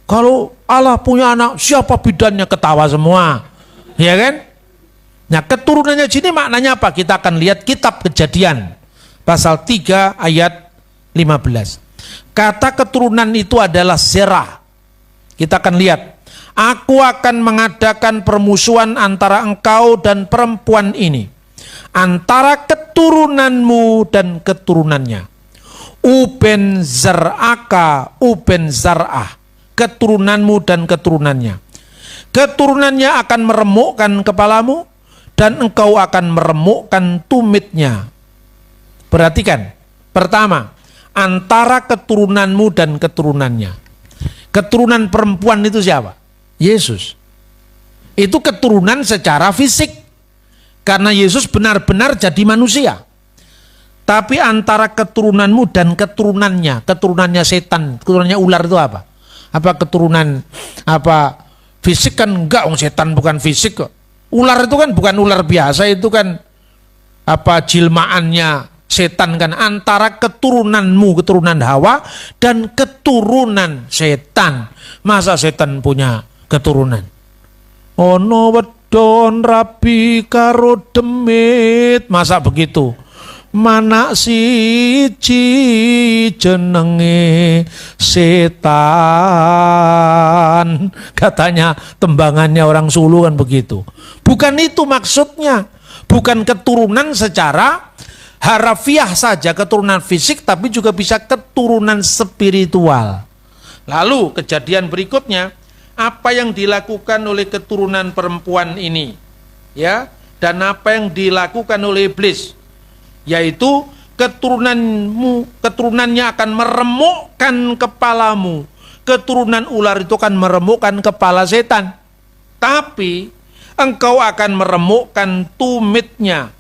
Kalau Allah punya anak, siapa bidannya? Ketawa semua. Ya kan? Nah, keturunannya sini maknanya apa? Kita akan lihat kitab Kejadian pasal 3 ayat 15. Kata keturunan itu adalah Zerah. Kita akan lihat. Aku akan mengadakan permusuhan antara engkau dan perempuan ini, antara keturunanmu dan keturunannya. Uben zar'aka, uben zar'ah. Keturunanmu dan keturunannya. Keturunannya akan meremukkan kepalamu, dan engkau akan meremukkan tumitnya. Perhatikan, pertama, antara keturunanmu dan keturunannya. Keturunan perempuan itu siapa? Yesus. Itu keturunan secara fisik, karena Yesus benar-benar jadi manusia. Tapi antara keturunanmu dan keturunannya, keturunannya setan, keturunannya ular itu apa? Apa keturunan fisik kan enggak, setan bukan fisik kok. Ular itu kan bukan ular biasa, itu kan jilmaannya setan kan. Antara keturunanmu, keturunan Hawa, dan keturunan setan. Masa setan punya keturunan? Ono wedon rabi karo demit, masa begitu? Mana siji jenenge setan, katanya tembangannya orang Sulu kan begitu. Bukan itu maksudnya, bukan keturunan secara harafiah saja, keturunan fisik, tapi juga bisa keturunan spiritual. Lalu kejadian berikutnya, apa yang dilakukan oleh keturunan perempuan ini, ya, dan apa yang dilakukan oleh iblis, yaitu keturunannya akan meremukkan kepalamu. Keturunan ular itu akan meremukkan kepala setan, tapi engkau akan meremukkan tumitnya.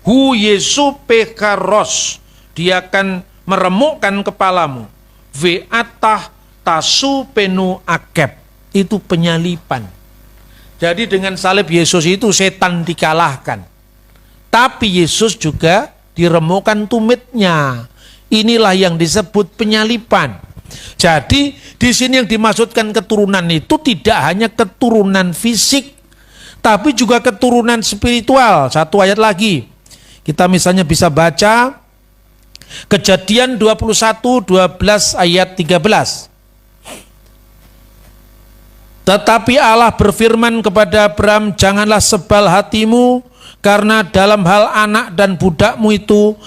Hu Yesu pekaros, dia akan meremukkan kepalamu. Ve'atah tasu penu akep, itu penyalipan. Jadi dengan salib Yesus itu setan dikalahkan, tapi Yesus juga diremukkan tumitnya. Inilah yang disebut penyalipan. Jadi di sini yang dimaksudkan keturunan itu tidak hanya keturunan fisik, tapi juga keturunan spiritual. Satu ayat lagi, kita misalnya bisa baca Kejadian 21:12 ayat 13. Tetapi Allah berfirman kepada Abram, janganlah sebal hatimu, karena dalam hal anak dan budakmu itu,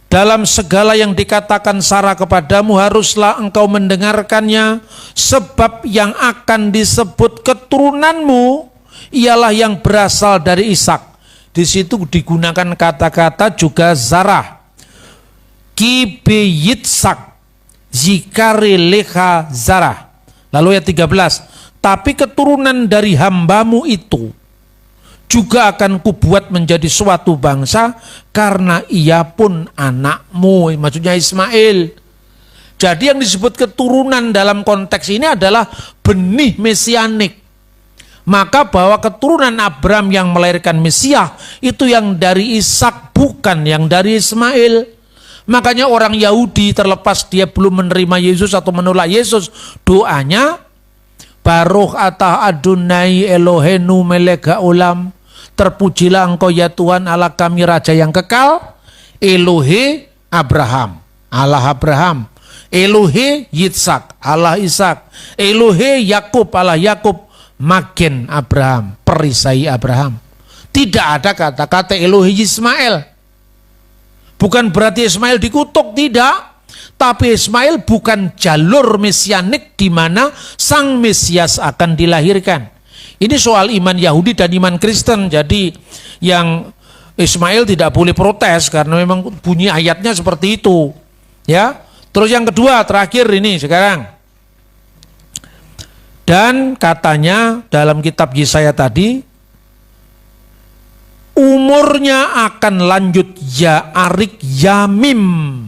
dalam segala yang dikatakan Sarah kepadamu, haruslah engkau mendengarkannya, sebab yang akan disebut keturunanmu ialah yang berasal dari Ishak. Di situ digunakan kata-kata juga Zarah. Kibe Yitzhak, Zikari Lecha Zarah. Lalu ayat 13, tapi keturunan dari hambamu itu juga akan kubuat menjadi suatu bangsa, karena ia pun anakmu, maksudnya Ismail. Jadi yang disebut keturunan dalam konteks ini adalah benih mesianik. Maka bahwa keturunan Abram yang melahirkan Mesias itu yang dari Ishak, bukan yang dari Ismail. Makanya orang Yahudi terlepas dia belum menerima Yesus atau menolak Yesus, doanya Baruch atah Adonai Elohenu melek haolam, terpujilah engkau ya Tuhan Allah kami Raja yang kekal, Elohe Abraham, Allah Abraham, Elohe Yitzhak, Allah Ishak, Elohe Yakub, Allah Yakub, Magen Abraham, perisai Abraham. Tidak ada kata-kata Elohe Ismail. Bukan berarti Ismail dikutuk, tidak. Tapi Ismail bukan jalur mesianik di mana sang Mesias akan dilahirkan. Ini soal iman Yahudi dan iman Kristen. Jadi yang Ismail tidak boleh protes karena memang bunyi ayatnya seperti itu. Ya. Terus yang kedua, terakhir ini sekarang. Dan katanya dalam kitab Yesaya tadi, umurnya akan lanjut ya arik yamim,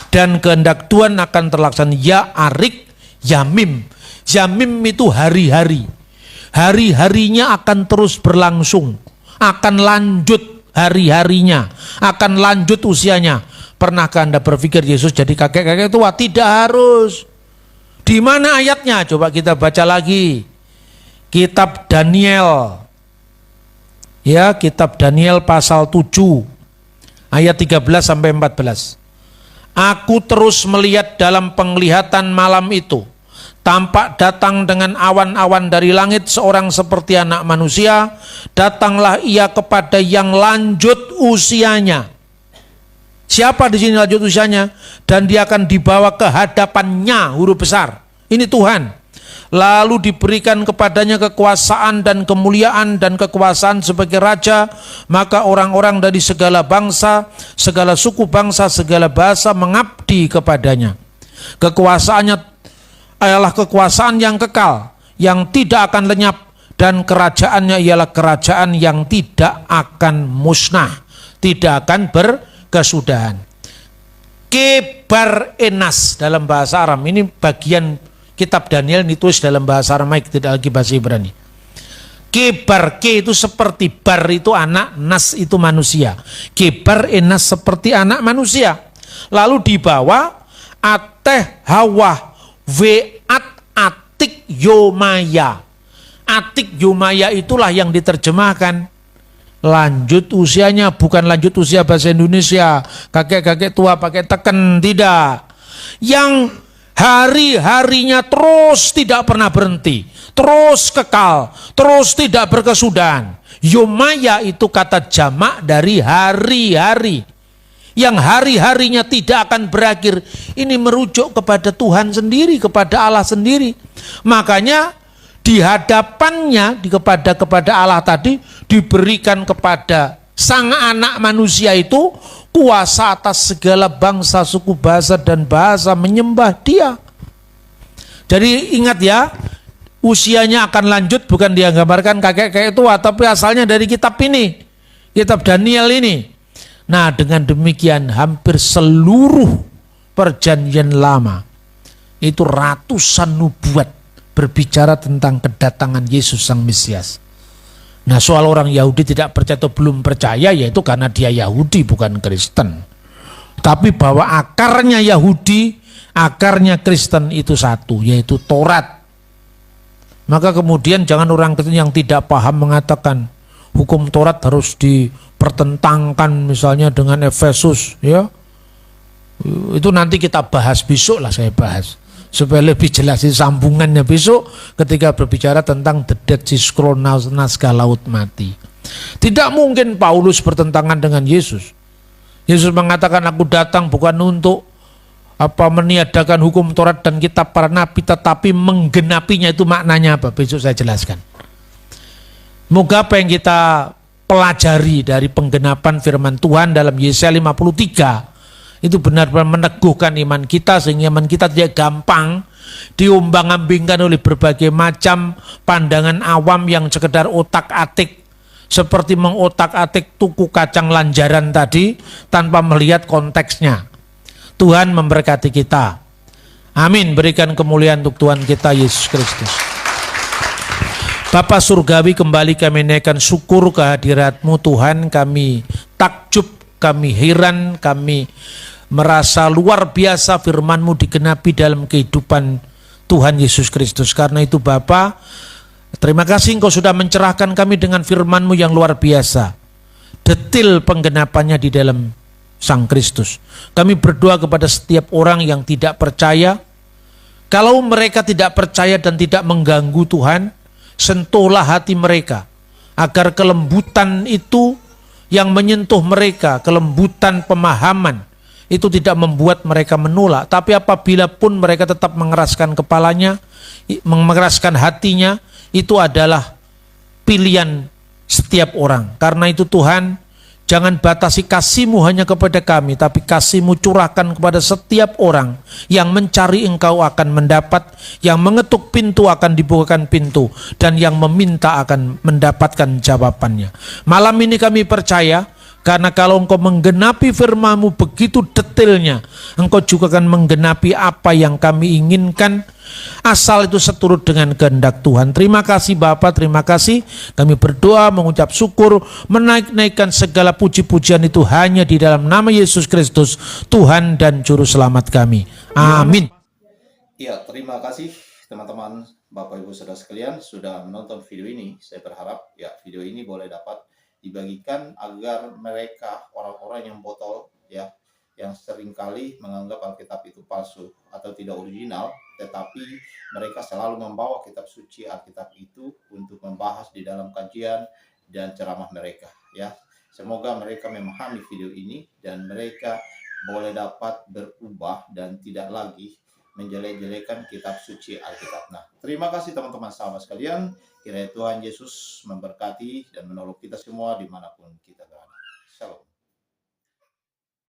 dan kehendak Tuhan akan terlaksana ya arik yamim. Yamim itu hari-hari. Hari-harinya akan terus berlangsung, akan lanjut hari-harinya, akan lanjut usianya. Pernahkah Anda berpikir Yesus jadi kakek-kakek tua? Tidak harus. Di mana ayatnya? Coba kita baca lagi. Kitab Daniel. Ya, kitab Daniel pasal 7 ayat 13 sampai 14. Aku terus melihat dalam penglihatan malam itu, tampak datang dengan awan-awan dari langit seorang seperti anak manusia. Datanglah ia kepada yang lanjut usianya. Siapa di sini lanjut usianya? Dan dia akan dibawa ke hadapannya, huruf besar. Ini Tuhan. Lalu diberikan kepadanya kekuasaan dan kemuliaan dan kekuasaan sebagai raja. Maka orang-orang dari segala bangsa, segala suku bangsa, segala bahasa mengabdi kepadanya. Kekuasaannya adalah kekuasaan yang kekal, yang tidak akan lenyap, dan kerajaannya ialah kerajaan yang tidak akan musnah, tidak akan berkesudahan. Kebar enas dalam bahasa Aram, ini bagian kitab Daniel ditulis dalam bahasa Aramaik, tidak lagi bahasa Ibrani. Kebar, ke itu seperti, bar itu anak, nas itu manusia. Kebar enas seperti anak manusia. Lalu dibawa ateh hawa ve'at atik yomaya. Atik yomaya itulah yang diterjemahkan lanjut usianya, bukan lanjut usia bahasa Indonesia. Kakek-kakek tua pakai teken, tidak. Yang hari-harinya terus tidak pernah berhenti, terus kekal, terus tidak berkesudahan. Yomaya itu kata jamak dari hari-hari. yang hari-harinya tidak akan berakhir, ini merujuk kepada Tuhan sendiri, kepada Allah sendiri. Makanya di hadapannya kepada Allah tadi diberikan kepada sang anak manusia itu kuasa atas segala bangsa, suku, bahasa, dan bahasa menyembah dia. Jadi ingat ya, usianya akan lanjut, bukan dia gambarkan kakek-kakek tua, tapi asalnya dari kitab ini, kitab Daniel ini. Nah, dengan demikian hampir seluruh perjanjian lama itu ratusan nubuat berbicara tentang kedatangan Yesus Sang Mesias. Nah, soal orang Yahudi tidak percaya atau belum percaya, yaitu karena dia Yahudi bukan Kristen. Tapi bahwa akarnya Yahudi, akarnya Kristen itu satu, yaitu Taurat. Maka kemudian jangan orang Kristen yang tidak paham mengatakan hukum Taurat harus dipertentangkan misalnya dengan Efesus, ya. Itu nanti kita bahas besok lah, saya bahas supaya lebih jelas sambungannya besok ketika berbicara tentang the Dead Sea Scroll, naskah laut mati. Tidak mungkin Paulus bertentangan dengan Yesus. Yesus mengatakan, aku datang bukan untuk meniadakan hukum Taurat dan kitab para nabi, tetapi menggenapinya. Itu maknanya apa? Besok saya jelaskan. Moga apa yang kita pelajari dari penggenapan firman Tuhan dalam Yesaya 53 itu benar-benar meneguhkan iman kita, sehingga iman kita tidak gampang diombang-ambingkan oleh berbagai macam pandangan awam yang sekedar otak-atik, seperti mengotak-atik tuku kacang lanjaran tadi tanpa melihat konteksnya. Tuhan memberkati kita. Amin. Berikan kemuliaan untuk Tuhan kita Yesus Kristus. Bapa Surgawi, kembali kami naikkan syukur kehadirat-Mu Tuhan. Kami takjub, kami heran, kami merasa luar biasa firman-Mu digenapi dalam kehidupan Tuhan Yesus Kristus. Karena itu Bapa, terima kasih Engkau sudah mencerahkan kami dengan firman-Mu yang luar biasa. Detil penggenapannya di dalam Sang Kristus. Kami berdoa kepada setiap orang yang tidak percaya. Kalau mereka tidak percaya dan tidak mengganggu Tuhan, sentuhlah hati mereka, agar kelembutan itu yang menyentuh mereka, kelembutan pemahaman, itu tidak membuat mereka menolak. Tapi apabila pun mereka tetap mengeraskan kepalanya, mengeraskan hatinya, itu adalah pilihan setiap orang. Karena itu Tuhan, jangan batasi kasih-Mu hanya kepada kami, tapi kasih-Mu curahkan kepada setiap orang. Yang mencari Engkau akan mendapat, yang mengetuk pintu akan dibukakan pintu, dan yang meminta akan mendapatkan jawabannya. Malam ini kami percaya, karena kalau Engkau menggenapi firman-Mu begitu detailnya, Engkau juga akan menggenapi apa yang kami inginkan, asal itu seturut dengan kehendak Tuhan. Terima kasih Bapa, terima kasih. Kami berdoa, mengucap syukur, menaik-naikkan segala puji-pujian itu hanya di dalam nama Yesus Kristus, Tuhan dan Juru Selamat kami. Amin. Ya, terima kasih teman-teman, Bapak Ibu Saudara sekalian sudah menonton video ini. Saya berharap ya video ini boleh dapat dibagikan agar mereka, orang-orang yang botol ya, yang seringkali menganggap Alkitab itu palsu atau tidak original, tetapi mereka selalu membawa kitab suci Alkitab itu untuk membahas di dalam kajian dan ceramah mereka ya. Semoga mereka memahami video ini dan mereka boleh dapat berubah dan tidak lagi menjelek-jelekan kitab suci Alkitab. Nah, terima kasih teman-teman sahabat sekalian. Kiranya Tuhan Yesus memberkati dan menolong kita semua dimanapun kita berada. Shalom.